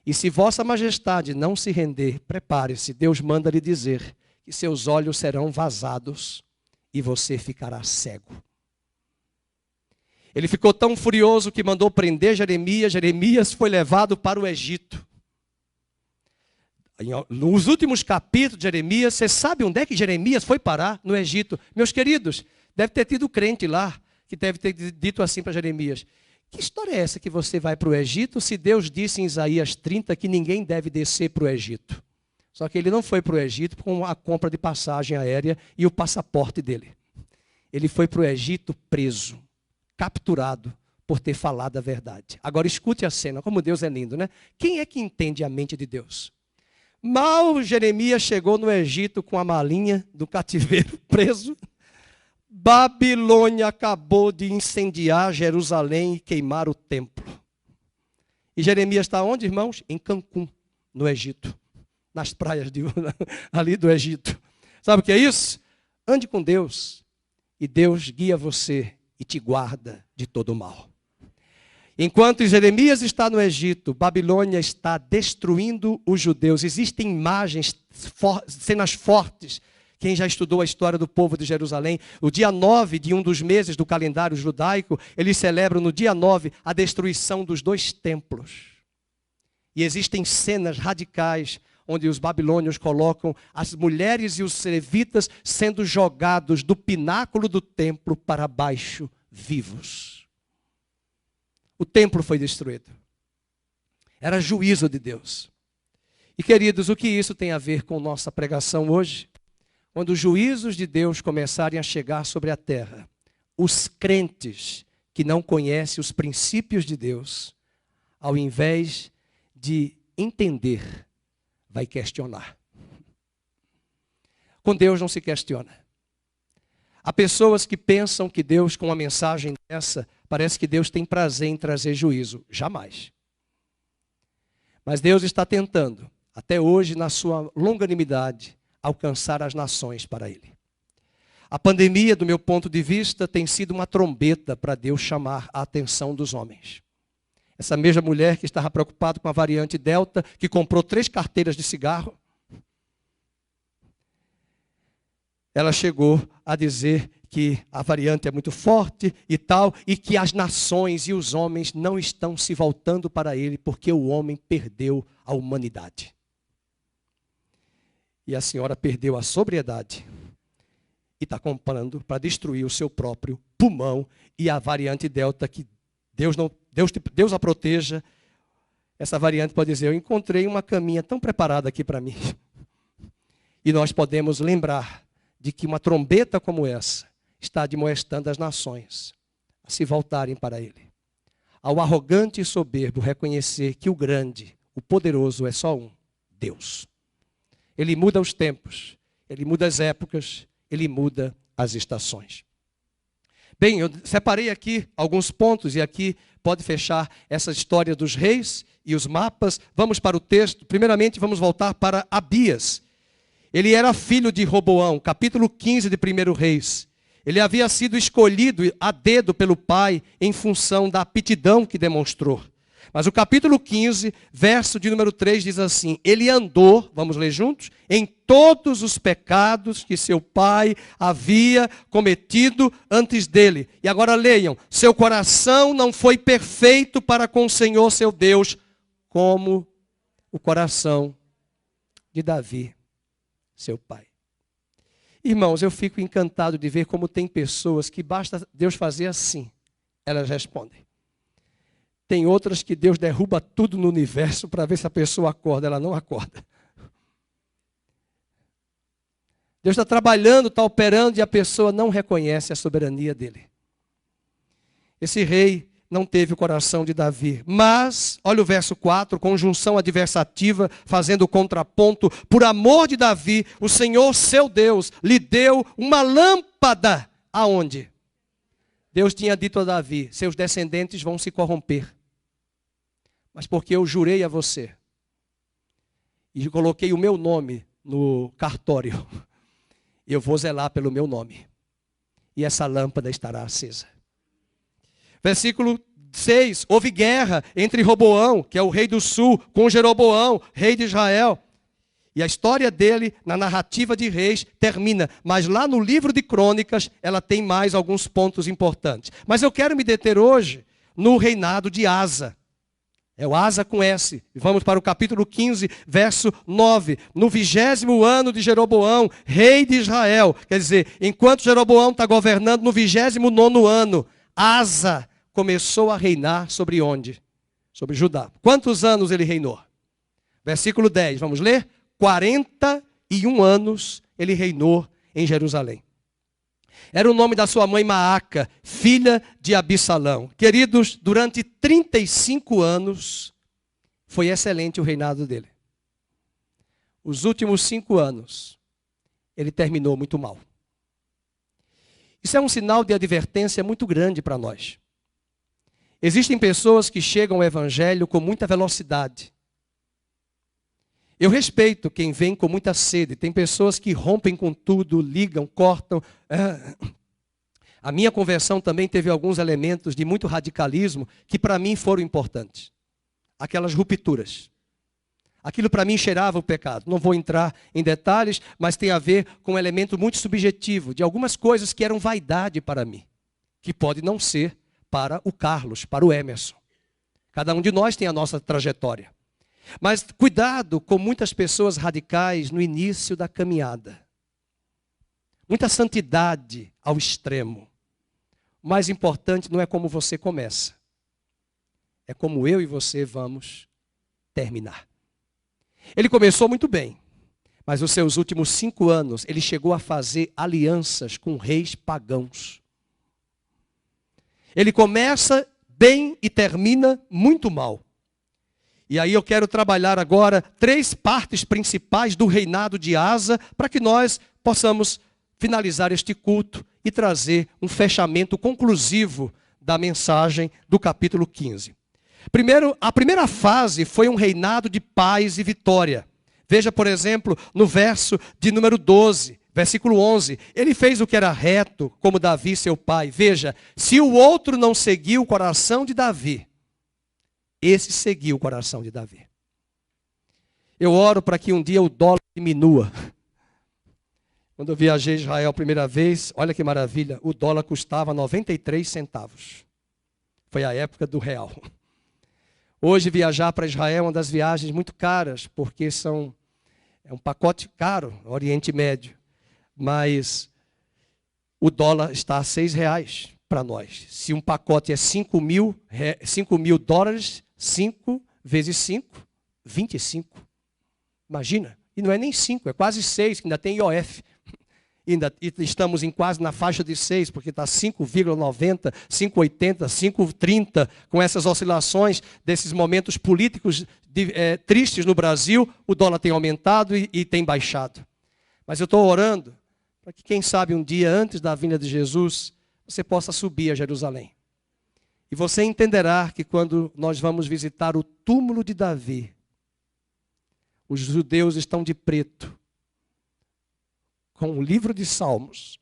E se vossa majestade não se render, prepare-se, Deus manda lhe dizer que seus olhos serão vazados e você ficará cego. Ele ficou tão furioso que mandou prender Jeremias. Jeremias foi levado para o Egito. Nos últimos capítulos de Jeremias, você sabe onde é que Jeremias foi parar? No Egito. Meus queridos, deve ter tido crente lá que deve ter dito assim para Jeremias. Que história é essa que você vai para o Egito se Deus disse em Isaías 30 que ninguém deve descer para o Egito? Só que ele não foi para o Egito com a compra de passagem aérea e o passaporte dele. Ele foi para o Egito preso, capturado por ter falado a verdade. Agora escute a cena, como Deus é lindo, né? Quem é que entende a mente de Deus? Mal Jeremias chegou no Egito com a malinha do cativeiro preso, Babilônia acabou de incendiar Jerusalém e queimar o templo. E Jeremias está onde, irmãos? Em Cancún, no Egito. Nas praias ali do Egito. Sabe o que é isso? Ande com Deus. E Deus guia você e te guarda de todo o mal. Enquanto Jeremias está no Egito, Babilônia está destruindo os judeus. Existem imagens, cenas fortes. Quem já estudou a história do povo de Jerusalém, o dia 9 de um dos meses do calendário judaico, eles celebram no dia 9 a destruição dos 2 templos. E existem cenas radicais onde os babilônios colocam as mulheres e os levitas sendo jogados do pináculo do templo para baixo, vivos. O templo foi destruído. Era juízo de Deus. E queridos, o que isso tem a ver com nossa pregação hoje? quando os juízos de Deus começarem a chegar sobre a terra, os crentes que não conhecem os princípios de Deus, ao invés de entender, vai questionar. Com Deus não se questiona. Há pessoas que pensam que Deus, com uma mensagem dessa, parece que Deus tem prazer em trazer juízo. Jamais. Mas Deus está tentando, até hoje, na sua longanimidade, alcançar as nações para Ele. A pandemia, do meu ponto de vista, tem sido uma trombeta para Deus chamar a atenção dos homens. Essa mesma mulher que estava preocupada com a variante Delta, que comprou 3 carteiras de cigarro, ela chegou a dizer que a variante é muito forte e tal, e que as nações e os homens não estão se voltando para Ele, porque o homem perdeu a humanidade. E a senhora perdeu a sobriedade e está comprando para destruir o seu próprio pulmão, e a variante Delta, que Deus a proteja, essa variante pode dizer, eu encontrei uma caminha tão preparada aqui para mim. E nós podemos lembrar de que uma trombeta como essa está admoestando as nações a se voltarem para Ele. Ao arrogante e soberbo reconhecer que o grande, o poderoso é só um, Deus. Ele muda os tempos, Ele muda as épocas, Ele muda as estações. Bem, eu separei aqui alguns pontos e aqui pode fechar essa história dos reis e os mapas. Vamos para o texto. Primeiramente, vamos voltar para Abias. Ele era filho de Roboão, capítulo 15 de 1 Reis. Ele havia sido escolhido a dedo pelo pai em função da aptidão que demonstrou. Mas o capítulo 15, verso de número 3 diz assim: ele andou, vamos ler juntos, em todos os pecados que seu pai havia cometido antes dele. E agora leiam: seu coração não foi perfeito para com o Senhor seu Deus, como o coração de Davi, seu pai. Irmãos, eu fico encantado de ver como tem pessoas que basta Deus fazer assim, elas respondem. Tem outras que Deus derruba tudo no universo para ver se a pessoa acorda, ela não acorda. Deus está trabalhando, está operando e a pessoa não reconhece a soberania dele. Esse rei não teve o coração de Davi. Mas, olha o verso 4, conjunção adversativa, fazendo o contraponto. Por amor de Davi, o Senhor, seu Deus, lhe deu uma lâmpada. Aonde? Deus tinha dito a Davi, seus descendentes vão se corromper. Mas porque eu jurei a você, e coloquei o meu nome no cartório, eu vou zelar pelo meu nome. E essa lâmpada estará acesa. Versículo 6, houve guerra entre Roboão, que é o rei do sul, com Jeroboão, rei de Israel. E a história dele, na narrativa de Reis, termina. Mas lá no livro de Crônicas, ela tem mais alguns pontos importantes. Mas eu quero me deter hoje no reinado de Asa. É o Asa com S. Vamos para o capítulo 15, verso 9. No 20º ano de Jeroboão, rei de Israel. Quer dizer, enquanto Jeroboão está governando no 29º ano, Asa começou a reinar sobre onde? Sobre Judá. Quantos anos ele reinou? Versículo 10, vamos ler? 41 anos ele reinou em Jerusalém. Era o nome da sua mãe Maaca, filha de Abissalão. Queridos, durante 35 anos foi excelente o reinado dele. Os últimos 5 anos ele terminou muito mal. Isso é um sinal de advertência muito grande para nós. Existem pessoas que chegam ao evangelho com muita velocidade. Eu respeito quem vem com muita sede. Tem pessoas que rompem com tudo, ligam, cortam. A minha conversão também teve alguns elementos de muito radicalismo que para mim foram importantes. Aquelas rupturas. Aquilo para mim cheirava o pecado. Não vou entrar em detalhes, mas tem a ver com um elemento muito subjetivo, de algumas coisas que eram vaidade para mim, que pode não ser para o Carlos, para o Emerson. Cada um de nós tem a nossa trajetória. Mas cuidado com muitas pessoas radicais no início da caminhada. Muita santidade ao extremo. O mais importante não é como você começa. É como eu e você vamos terminar. Ele começou muito bem, Mas os seus últimos 5 anos, ele chegou a fazer alianças com reis pagãos. Ele começa bem e termina muito mal. E aí eu quero trabalhar agora 3 partes principais do reinado de Asa, para que nós possamos finalizar este culto e trazer um fechamento conclusivo da mensagem do capítulo 15. Primeiro, a primeira fase foi um reinado de paz e vitória. Veja, por exemplo, no verso de número 12, versículo 11. Ele fez o que era reto, como Davi, seu pai. Veja, se o outro não seguiu o coração de Davi, esse seguiu o coração de Davi. Eu oro para que um dia o dólar diminua. Quando eu viajei a Israel a primeira vez, olha que maravilha, o dólar custava 93 centavos. Foi a época do real. Hoje viajar para Israel é uma das viagens muito caras, porque é um pacote caro, Oriente Médio. Mas o dólar está a R$6 para nós. Se um pacote é 5 mil dólares, 5 vezes 5, 25. Imagina, e não é nem 5, é quase 6, que ainda tem IOF. E estamos quase na faixa de 6, porque está 5,90, 5,80, 5,30, com essas oscilações desses momentos políticos tristes no Brasil, o dólar tem aumentado e tem baixado. Mas eu estou orando para que, quem sabe, um dia antes da vinda de Jesus, você possa subir a Jerusalém. E você entenderá que quando nós vamos visitar o túmulo de Davi, os judeus estão de preto, com o livro de Salmos,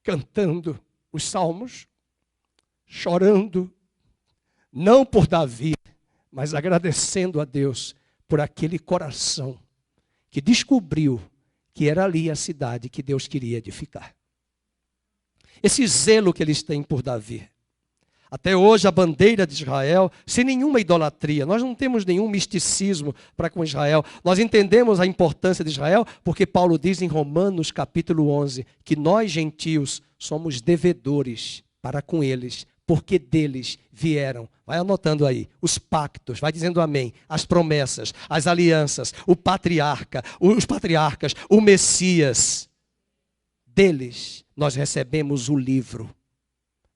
cantando os Salmos, chorando, não por Davi, mas agradecendo a Deus por aquele coração que descobriu que era ali a cidade que Deus queria edificar. Esse zelo que eles têm por Davi. Até hoje a bandeira de Israel, sem nenhuma idolatria. Nós não temos nenhum misticismo para com Israel. Nós entendemos a importância de Israel, porque Paulo diz em Romanos capítulo 11, que nós gentios somos devedores para com eles, porque deles vieram, vai anotando aí, os pactos, vai dizendo amém, as promessas, as alianças, os patriarcas, o Messias. Deles nós recebemos o livro,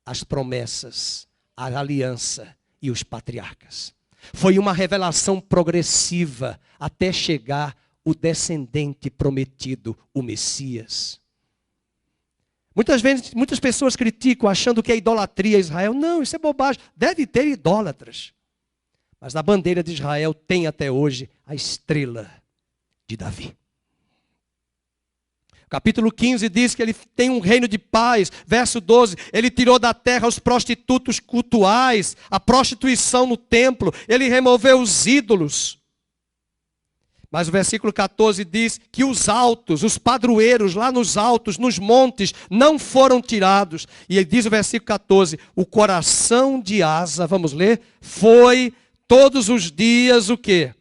as promessas, a aliança e os patriarcas. Foi uma revelação progressiva até chegar o descendente prometido, o Messias. Muitas vezes, muitas pessoas criticam achando que é idolatria Israel. Não, isso é bobagem. Deve ter idólatras. Mas na bandeira de Israel tem até hoje a estrela de Davi. Capítulo 15 diz que ele tem um reino de paz. Verso 12, ele tirou da terra os prostitutos cultuais, a prostituição no templo. Ele removeu os ídolos. Mas o versículo 14 diz que os altos, os padroeiros lá nos altos, nos montes, não foram tirados. E ele diz o versículo 14, o coração de Asa, vamos ler, foi todos os dias o quê?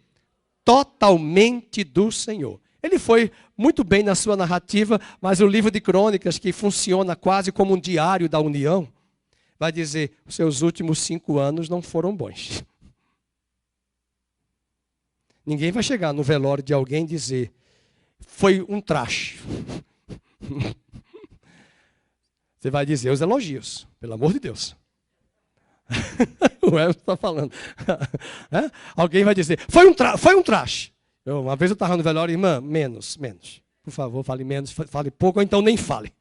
Totalmente do Senhor. Ele foi muito bem na sua narrativa, mas o livro de Crônicas, que funciona quase como um diário da União, vai dizer, os seus últimos 5 anos não foram bons. Ninguém vai chegar no velório de alguém e dizer, foi um traste. Você vai dizer os elogios, pelo amor de Deus. O Elton está falando. Alguém vai dizer, foi um traste. Uma vez eu estava no velório, irmã, menos. Por favor, fale menos, fale pouco, ou então nem fale.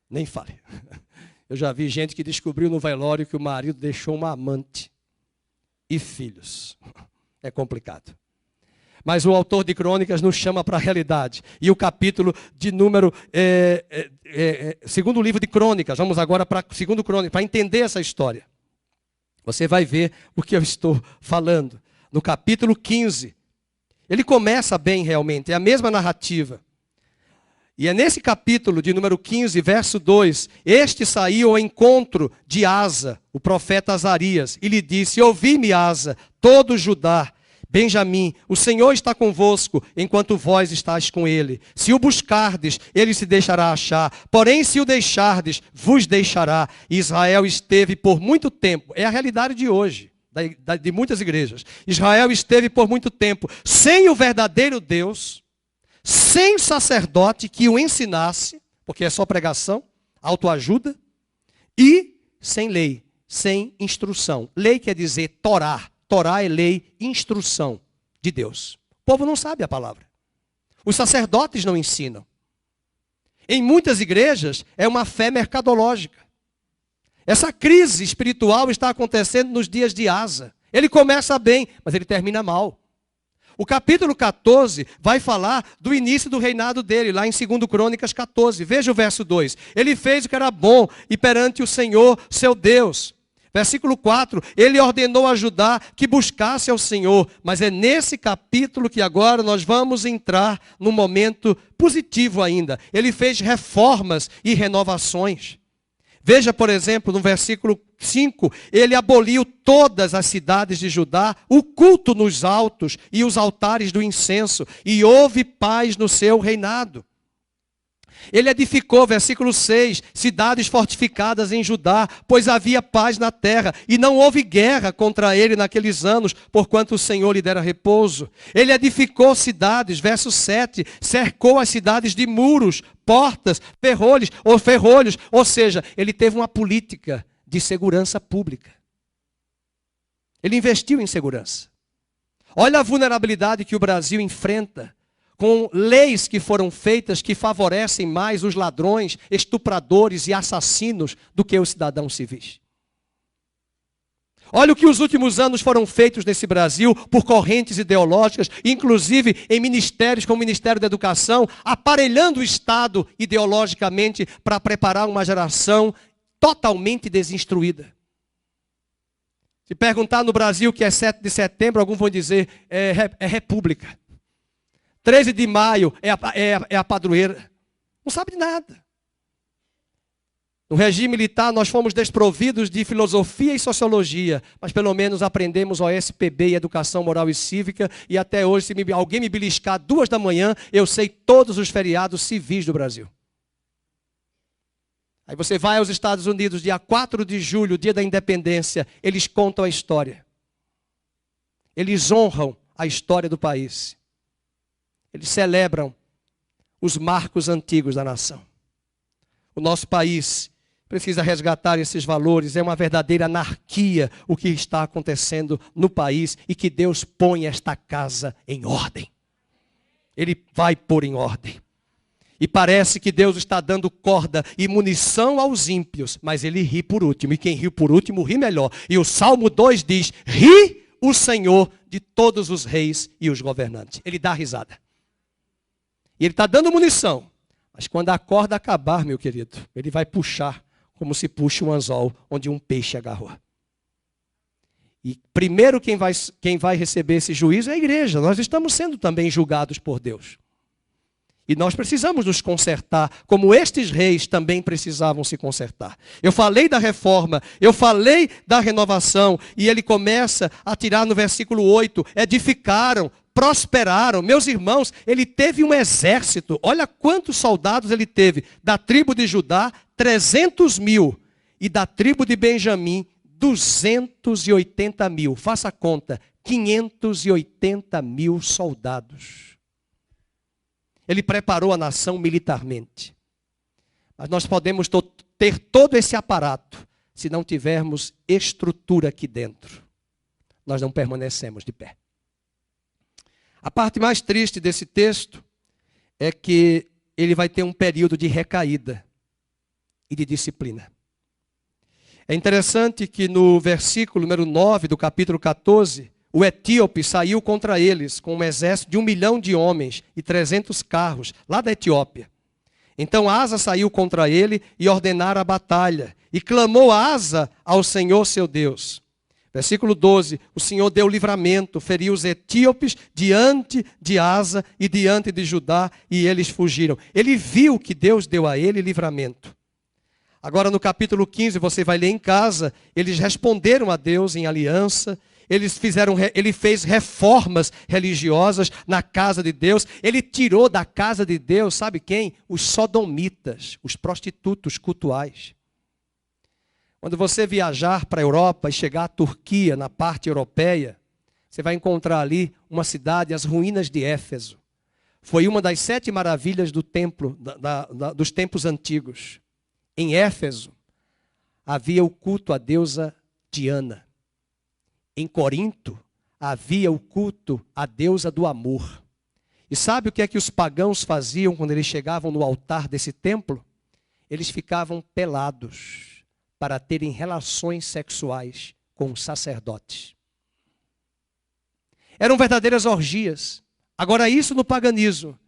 Nem fale. Eu já vi gente que descobriu no velório que o marido deixou uma amante e filhos. É complicado. Mas o autor de Crônicas nos chama para a realidade. E o capítulo de número... segundo o livro de Crônicas, vamos agora para o segundo Crônicas, para entender essa história. Você vai ver o que eu estou falando. No capítulo 15, ele começa bem realmente, é a mesma narrativa. E é nesse capítulo de número 15, verso 2, este saiu ao encontro de Asa, o profeta Azarias, e lhe disse, ouvi-me, Asa, todo Judá, Benjamim, o Senhor está convosco, enquanto vós estáis com ele. Se o buscardes, ele se deixará achar. Porém, se o deixardes, vos deixará. Israel esteve por muito tempo. É a realidade de hoje, de muitas igrejas. Israel esteve por muito tempo sem o verdadeiro Deus, sem sacerdote que o ensinasse, porque é só pregação, autoajuda, e sem lei, sem instrução. Lei quer dizer Torá. Torá é lei, instrução de Deus. O povo não sabe a palavra. Os sacerdotes não ensinam. Em muitas igrejas é uma fé mercadológica. Essa crise espiritual está acontecendo nos dias de Asa. Ele começa bem, mas ele termina mal. O capítulo 14 vai falar do início do reinado dele, lá em 2 Crônicas 14. Veja o verso 2. Ele fez o que era bom e perante o Senhor, seu Deus. Versículo 4, ele ordenou a Judá que buscasse ao Senhor. Mas é nesse capítulo que agora nós vamos entrar num momento positivo ainda. Ele fez reformas e renovações. Veja, por exemplo, no versículo 5, ele aboliu todas as cidades de Judá, o culto nos altos e os altares do incenso, e houve paz no seu reinado. Ele edificou, versículo 6, cidades fortificadas em Judá, pois havia paz na terra, e não houve guerra contra ele naqueles anos, porquanto o Senhor lhe dera repouso. Ele edificou cidades, verso 7, cercou as cidades de muros, portas, ferrolhos, ou seja, ele teve uma política de segurança pública. Ele investiu em segurança. Olha a vulnerabilidade que o Brasil enfrenta, com leis que foram feitas que favorecem mais os ladrões, estupradores e assassinos do que os cidadãos civis. Olha o que os últimos anos foram feitos nesse Brasil por correntes ideológicas, inclusive em ministérios como o Ministério da Educação, aparelhando o Estado ideologicamente para preparar uma geração totalmente desinstruída. Se perguntar no Brasil o que é 7 de setembro, alguns vão dizer é república. 13 de maio é a padroeira. Não sabe de nada. No regime militar nós fomos desprovidos de filosofia e sociologia, mas pelo menos aprendemos OSPB e Educação Moral e Cívica, e até hoje, se alguém me beliscar 2 da manhã, eu sei todos os feriados civis do Brasil. Aí você vai aos Estados Unidos, dia 4 de julho, dia da independência, eles contam a história. Eles honram a história do país. Eles celebram os marcos antigos da nação. O nosso país precisa resgatar esses valores. É uma verdadeira anarquia o que está acontecendo no país e que Deus põe esta casa em ordem. Ele vai pôr em ordem. E parece que Deus está dando corda e munição aos ímpios, mas ele ri por último. E quem riu por último, ri melhor. E o Salmo 2 diz, ri o Senhor de todos os reis e os governantes. Ele dá risada. E ele está dando munição. Mas quando a corda acabar, meu querido, ele vai puxar como se puxa um anzol onde um peixe agarrou. E primeiro quem vai receber esse juízo é a igreja. Nós estamos sendo também julgados por Deus. E nós precisamos nos consertar, como estes reis também precisavam se consertar. Eu falei da reforma, eu falei da renovação, e ele começa a tirar no versículo 8, edificaram, prosperaram. Meus irmãos, ele teve um exército, olha quantos soldados ele teve, da tribo de Judá, 300 mil, e da tribo de Benjamim, 280 mil. Faça a conta, 580 mil soldados. Ele preparou a nação militarmente. Mas nós podemos ter todo esse aparato, se não tivermos estrutura aqui dentro. Nós não permanecemos de pé. A parte mais triste desse texto é que ele vai ter um período de recaída e de disciplina. É interessante que no versículo número 9 do capítulo 14, o etíope saiu contra eles com um exército de 1 milhão de homens e 300 carros, lá da Etiópia. Então Asa saiu contra ele e ordenara a batalha. E clamou Asa ao Senhor seu Deus. Versículo 12, o Senhor deu livramento, feriu os etíopes diante de Asa e diante de Judá, e eles fugiram. Ele viu que Deus deu a ele livramento. Agora no capítulo 15, você vai ler em casa, eles responderam a Deus em aliança. Ele fez reformas religiosas na casa de Deus. Ele tirou da casa de Deus, sabe quem? Os sodomitas, os prostitutos cultuais. Quando você viajar para a Europa e chegar à Turquia, na parte europeia, você vai encontrar ali uma cidade, as ruínas de Éfeso. Foi uma das 7 maravilhas do templo, dos tempos antigos. Em Éfeso, havia o culto à deusa Diana. Em Corinto, havia o culto à deusa do amor. E sabe o que é que os pagãos faziam quando eles chegavam no altar desse templo? Eles ficavam pelados para terem relações sexuais com os sacerdotes. Eram verdadeiras orgias. Agora isso no paganismo.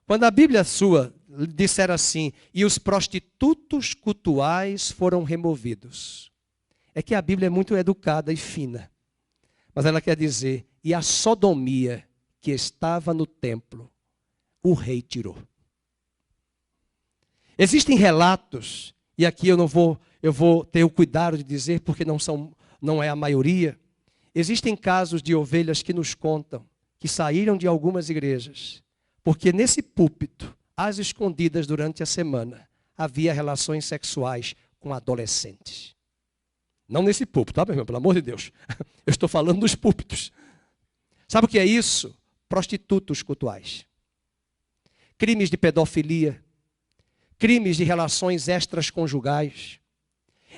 Quando a Bíblia sua disser assim, e os prostitutos cultuais foram removidos. É que a Bíblia é muito educada e fina. Mas ela quer dizer, e a sodomia que estava no templo, o rei tirou. Existem relatos, e aqui eu vou ter o cuidado de dizer, porque não é a maioria. Existem casos de ovelhas que nos contam, que saíram de algumas igrejas, porque nesse púlpito, às escondidas durante a semana, havia relações sexuais com adolescentes. Não nesse púlpito, tá, meu irmão? Pelo amor de Deus. Eu estou falando dos púlpitos. Sabe o que é isso? Prostitutos cultuais. Crimes de pedofilia. Crimes de relações extraconjugais.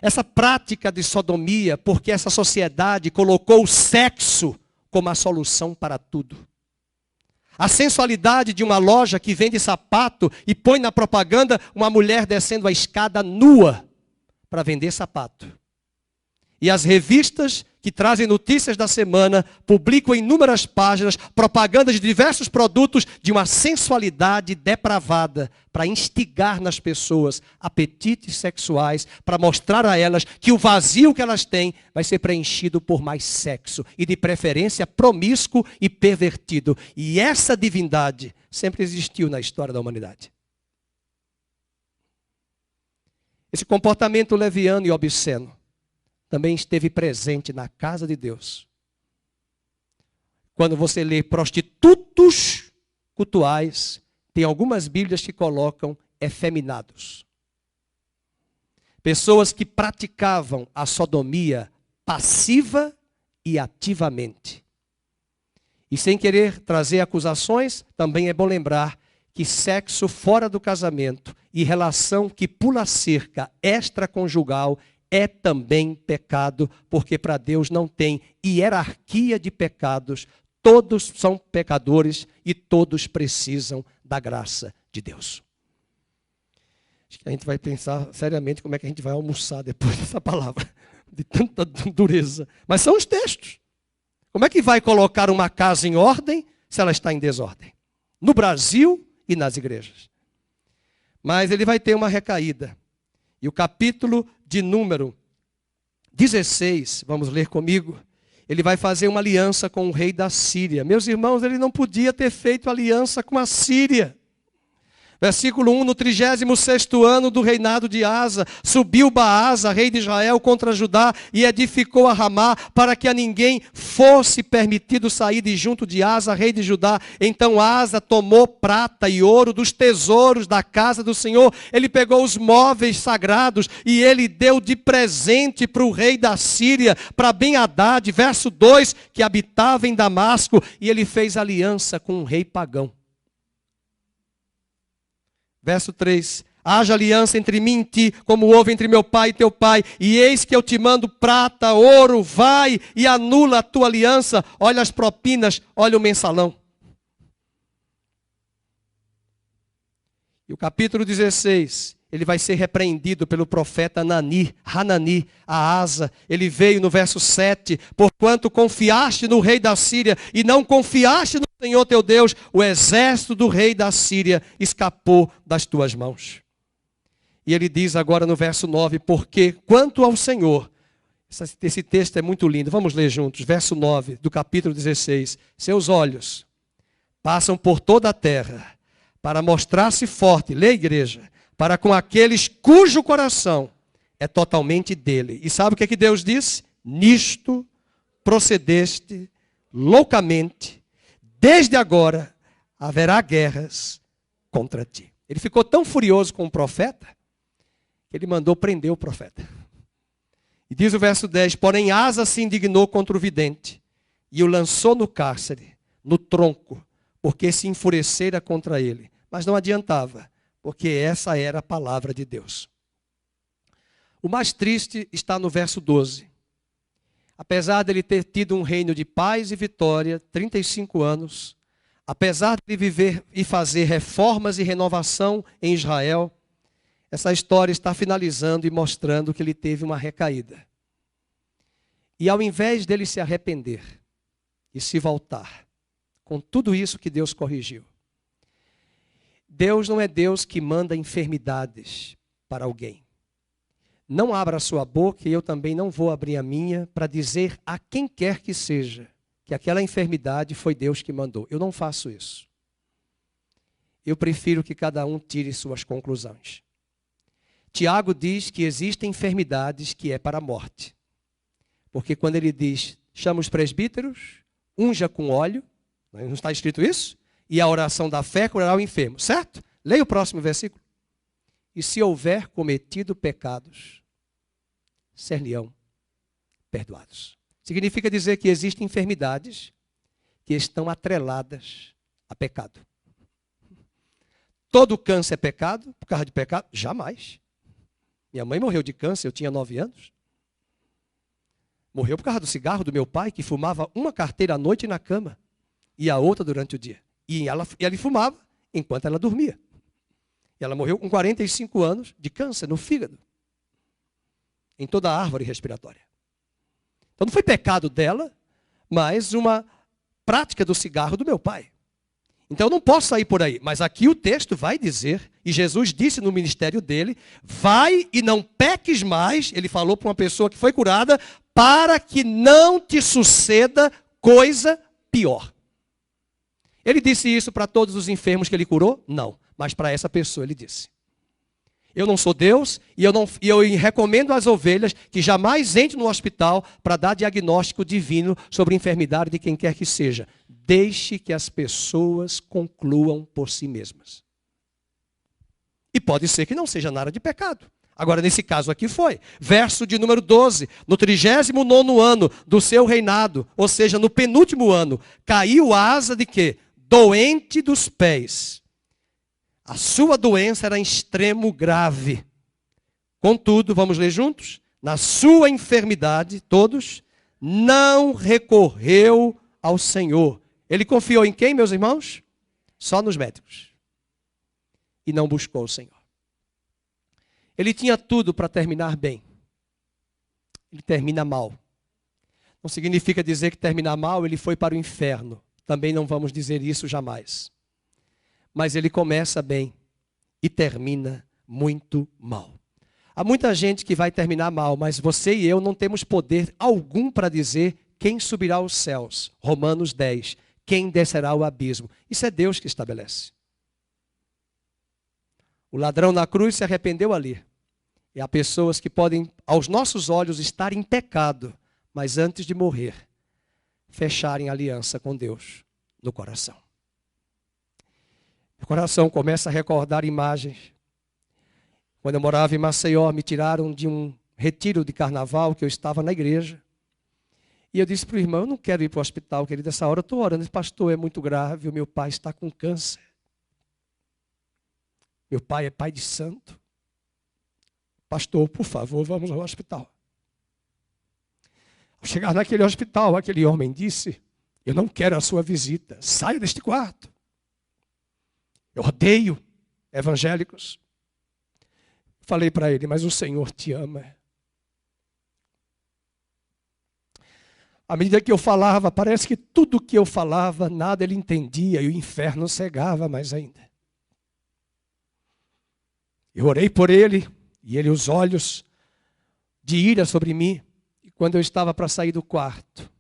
Essa prática de sodomia, porque essa sociedade colocou o sexo como a solução para tudo. A sensualidade de uma loja que vende sapato e põe na propaganda uma mulher descendo a escada nua para vender sapato. E as revistas que trazem notícias da semana publicam em inúmeras páginas propagandas de diversos produtos de uma sensualidade depravada para instigar nas pessoas apetites sexuais, para mostrar a elas que o vazio que elas têm vai ser preenchido por mais sexo e de preferência promíscuo e pervertido. E essa divindade sempre existiu na história da humanidade. Esse comportamento leviano e obsceno também esteve presente na casa de Deus. Quando você lê prostitutos cultuais, tem algumas Bíblias que colocam efeminados. Pessoas que praticavam a sodomia passiva e ativamente. E sem querer trazer acusações, também é bom lembrar que sexo fora do casamento e relação que pula a cerca extraconjugal é também pecado, porque para Deus não tem hierarquia de pecados, todos são pecadores e todos precisam da graça de Deus. Acho que a gente vai pensar seriamente como é que a gente vai almoçar depois dessa palavra, de tanta dureza. Mas são os textos. Como é que vai colocar uma casa em ordem se ela está em desordem? No Brasil e nas igrejas. Mas ele vai ter uma recaída. E o capítulo de número 16, vamos ler comigo, ele vai fazer uma aliança com o rei da Síria. Meus irmãos, ele não podia ter feito aliança com a Síria. Versículo 1, no 36º ano do reinado de Asa, subiu Baasa, rei de Israel, contra Judá, e edificou a Ramá, para que a ninguém fosse permitido sair de junto de Asa, rei de Judá. Então Asa tomou prata e ouro dos tesouros da casa do Senhor. Ele pegou os móveis sagrados e ele deu de presente para o rei da Síria, para Ben-Hadad, verso 2, que habitava em Damasco, e ele fez aliança com um rei pagão. Verso 3, haja aliança entre mim e ti, como houve entre meu pai e teu pai, e eis que eu te mando prata, ouro, vai e anula a tua aliança, olha as propinas, olha o mensalão. E o capítulo 16, ele vai ser repreendido pelo profeta Hanani, a Asa. Ele veio no verso 7, porquanto confiaste no rei da Síria e não confiaste no Senhor teu Deus, o exército do rei da Síria escapou das tuas mãos. E ele diz agora no verso 9, porque quanto ao Senhor, esse texto é muito lindo, vamos ler juntos, verso 9 do capítulo 16, seus olhos passam por toda a terra, para mostrar-se forte, lê igreja, para com aqueles cujo coração é totalmente dele. E sabe o que é que Deus disse? Nisto procedeste loucamente, desde agora haverá guerras contra ti. Ele ficou tão furioso com o profeta, que ele mandou prender o profeta. E diz o verso 10, porém Asa se indignou contra o vidente e o lançou no cárcere, no tronco, porque se enfurecera contra ele. Mas não adiantava, porque essa era a palavra de Deus. O mais triste está no verso 12. Apesar dele ter tido um reino de paz e vitória, 35 anos, apesar de viver e fazer reformas e renovação em Israel, essa história está finalizando e mostrando que ele teve uma recaída. E ao invés dele se arrepender e se voltar, com tudo isso que Deus corrigiu, Deus não é Deus que manda enfermidades para alguém. Não abra a sua boca e eu também não vou abrir a minha para dizer a quem quer que seja que aquela enfermidade foi Deus que mandou. Eu não faço isso. Eu prefiro que cada um tire suas conclusões. Tiago diz que existem enfermidades que é para a morte. Porque quando ele diz, chama os presbíteros, unja com óleo, não está escrito isso? E a oração da fé curará o enfermo, certo? Leia o próximo versículo. E se houver cometido pecados, ser-lhe-ão perdoados. Significa dizer que existem enfermidades que estão atreladas a pecado. Todo câncer é pecado por causa de pecado? Jamais. Minha mãe morreu de câncer, eu tinha 9 anos. Morreu por causa do cigarro do meu pai, que fumava uma carteira à noite na cama e a outra durante o dia. E ele fumava enquanto ela dormia. E ela morreu com 45 anos de câncer no fígado, em toda a árvore respiratória. Então não foi pecado dela, mas uma prática do cigarro do meu pai. Então eu não posso sair por aí. Mas aqui o texto vai dizer, e Jesus disse no ministério dele, vai e não peques mais, ele falou para uma pessoa que foi curada, para que não te suceda coisa pior. Ele disse isso para todos os enfermos que ele curou? Não, mas para essa pessoa ele disse. Eu não sou Deus e eu recomendo às ovelhas que jamais entrem no hospital para dar diagnóstico divino sobre a enfermidade de quem quer que seja. Deixe que as pessoas concluam por si mesmas. E pode ser que não seja nada de pecado. Agora, nesse caso aqui foi. Verso de número 12. No 39º ano do seu reinado, ou seja, no penúltimo ano, caiu Asa de quê? Doente dos pés. A sua doença era em extremo grave. Contudo, vamos ler juntos? Na sua enfermidade, todos, não recorreu ao Senhor. Ele confiou em quem, meus irmãos? Só nos médicos. E não buscou o Senhor. Ele tinha tudo para terminar bem. Ele termina mal. Não significa dizer que terminar mal, ele foi para o inferno. Também não vamos dizer isso jamais. Mas ele começa bem e termina muito mal. Há muita gente que vai terminar mal, mas você e eu não temos poder algum para dizer quem subirá aos céus. Romanos 10. Quem descerá ao abismo. Isso é Deus que estabelece. O ladrão na cruz se arrependeu ali. E há pessoas que podem, aos nossos olhos, estar em pecado, mas antes de morrer, fecharem aliança com Deus no coração. O coração começa a recordar imagens. Quando eu morava em Maceió, me tiraram de um retiro de carnaval, que eu estava na igreja. E eu disse para o irmão, eu não quero ir para o hospital, querido, essa hora eu estou orando. Ele disse, pastor, é muito grave, o meu pai está com câncer. Meu pai é pai de santo. Pastor, por favor, vamos ao hospital. Ao chegar naquele hospital, aquele homem disse, eu não quero a sua visita, saia deste quarto. Eu odeio evangélicos. Falei para ele, mas o Senhor te ama. À medida que eu falava, parece que tudo que eu falava, nada ele entendia e o inferno cegava mais ainda. Eu orei por ele e ele os olhos de ira sobre mim. E quando eu estava para sair do quarto,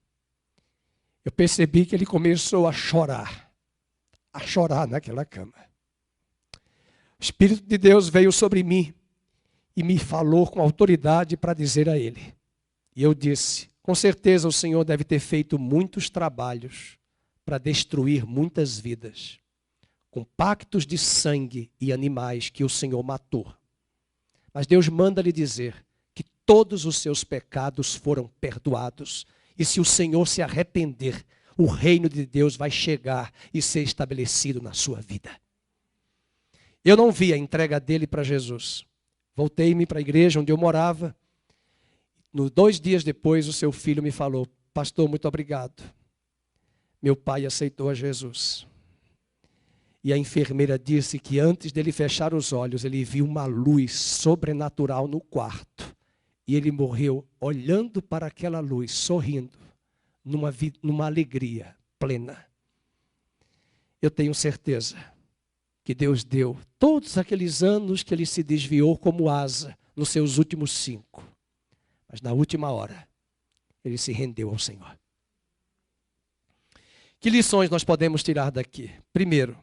eu percebi que ele começou a chorar naquela cama. O Espírito de Deus veio sobre mim e me falou com autoridade para dizer a ele. E eu disse, com certeza o Senhor deve ter feito muitos trabalhos para destruir muitas vidas, com pactos de sangue e animais que o Senhor matou. Mas Deus manda lhe dizer que todos os seus pecados foram perdoados. E se o Senhor se arrepender, o reino de Deus vai chegar e ser estabelecido na sua vida. Eu não vi a entrega dele para Jesus. Voltei-me para a igreja onde eu morava. 2 dias depois, o seu filho me falou: pastor, muito obrigado. Meu pai aceitou a Jesus. E a enfermeira disse que antes dele fechar os olhos, ele viu uma luz sobrenatural no quarto. E ele morreu olhando para aquela luz, sorrindo, numa alegria plena. Eu tenho certeza que Deus deu todos aqueles anos que ele se desviou como asa nos seus últimos 5. Mas na última hora, ele se rendeu ao Senhor. Que lições nós podemos tirar daqui? Primeiro,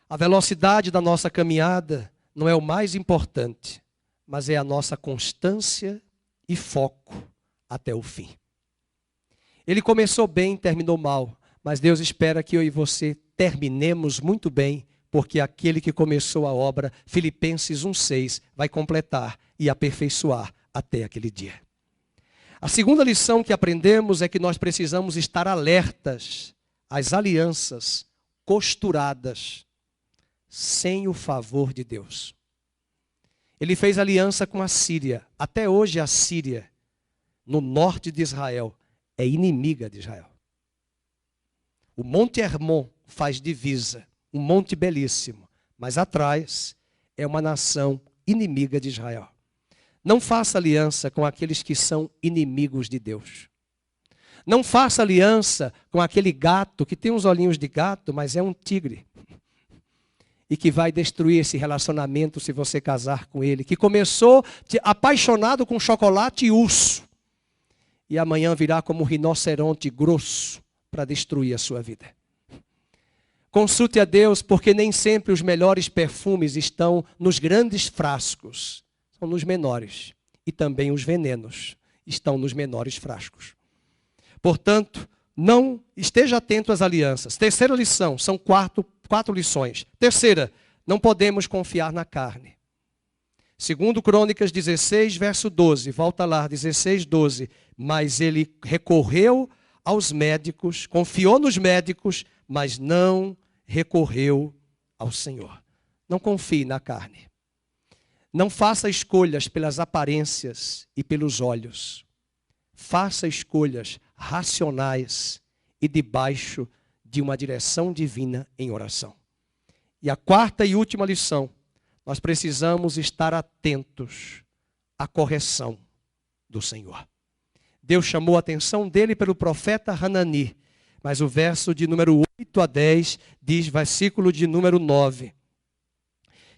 a velocidade da nossa caminhada não é o mais importante, mas é a nossa constância e foco até o fim. Ele começou bem, terminou mal, mas Deus espera que eu e você terminemos muito bem, porque aquele que começou a obra, Filipenses 1,6, vai completar e aperfeiçoar até aquele dia. A segunda lição que aprendemos é que nós precisamos estar alertas às alianças costuradas sem o favor de Deus. Ele fez aliança com a Síria. Até hoje a Síria, no norte de Israel, é inimiga de Israel. O Monte Hermon faz divisa, um monte belíssimo, mas atrás é uma nação inimiga de Israel. Não faça aliança com aqueles que são inimigos de Deus. Não faça aliança com aquele gato que tem uns olhinhos de gato, mas é um tigre. E que vai destruir esse relacionamento se você casar com ele. Que começou apaixonado com chocolate e urso. E amanhã virá como um rinoceronte grosso para destruir a sua vida. Consulte a Deus, porque nem sempre os melhores perfumes estão nos grandes frascos. São nos menores. E também os venenos estão nos menores frascos. Portanto, não esteja atento às alianças. Terceira lição, são quatro lições. Terceira, não podemos confiar na carne. Segundo Crônicas 16, verso 12, volta lá, 16, 12. Mas ele recorreu aos médicos, confiou nos médicos, mas não recorreu ao Senhor. Não confie na carne. Não faça escolhas pelas aparências e pelos olhos. Faça escolhas racionais e debaixo de uma direção divina em oração. E a quarta e última lição, nós precisamos estar atentos à correção do Senhor. Deus chamou a atenção dele pelo profeta Hanani, mas o verso de número 8 a 10 diz, versículo de número 9,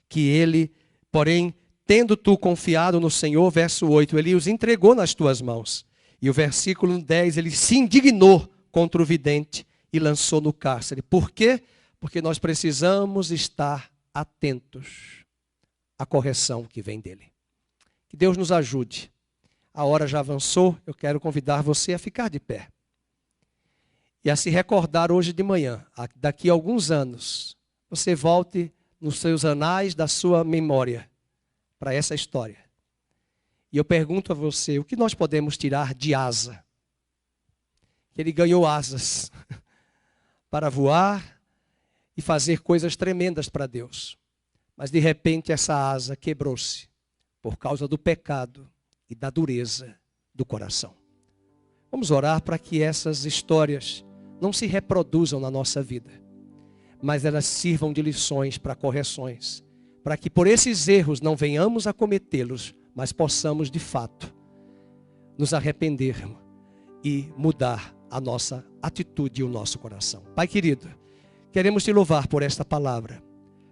que ele, porém, tendo tu confiado no Senhor, verso 8, ele os entregou nas tuas mãos. E o versículo 10, ele se indignou contra o vidente e lançou no cárcere. Por quê? Porque nós precisamos estar atentos à correção que vem dele. Que Deus nos ajude. A hora já avançou, eu quero convidar você a ficar de pé. E a se recordar hoje de manhã, daqui a alguns anos, você volte nos seus anais da sua memória para essa história. E eu pergunto a você, o que nós podemos tirar de asa? Que ele ganhou asas para voar e fazer coisas tremendas para Deus. Mas de repente essa asa quebrou-se por causa do pecado e da dureza do coração. Vamos orar para que essas histórias não se reproduzam na nossa vida, mas elas sirvam de lições para correções, para que por esses erros não venhamos a cometê-los, mas possamos de fato nos arrependermos e mudar a nossa atitude e o nosso coração. Pai querido, queremos te louvar por esta palavra.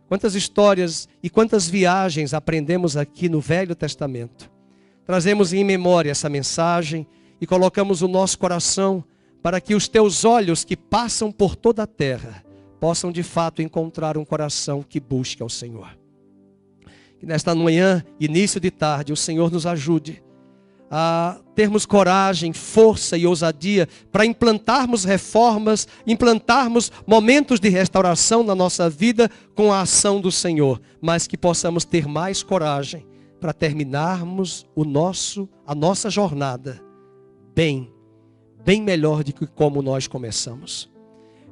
Quantas histórias e quantas viagens aprendemos aqui no Velho Testamento. Trazemos em memória essa mensagem e colocamos o nosso coração para que os teus olhos que passam por toda a terra possam de fato encontrar um coração que busque ao Senhor. Que nesta manhã, início de tarde, o Senhor nos ajude a termos coragem, força e ousadia para implantarmos reformas, implantarmos momentos de restauração na nossa vida com a ação do Senhor, mas que possamos ter mais coragem para terminarmos a nossa jornada bem melhor do que como nós começamos.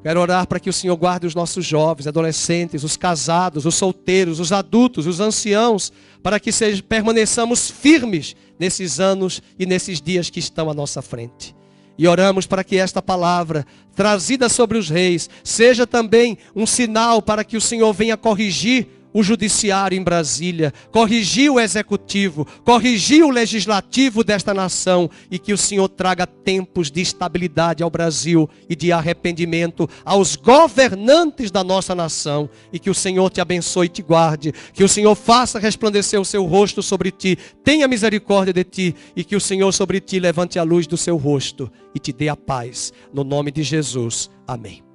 Quero orar para que o Senhor guarde os nossos jovens, adolescentes, os casados, os solteiros, os adultos, os anciãos, para que permaneçamos firmes nesses anos e nesses dias que estão à nossa frente. E oramos para que esta palavra, trazida sobre os reis, seja também um sinal para que o Senhor venha corrigir o judiciário em Brasília, corrigir o executivo, corrigir o legislativo desta nação, e que o Senhor traga tempos de estabilidade ao Brasil e de arrependimento aos governantes da nossa nação, e que o Senhor te abençoe e te guarde, que o Senhor faça resplandecer o seu rosto sobre ti, tenha misericórdia de ti, e que o Senhor sobre ti levante a luz do seu rosto e te dê a paz, no nome de Jesus, amém.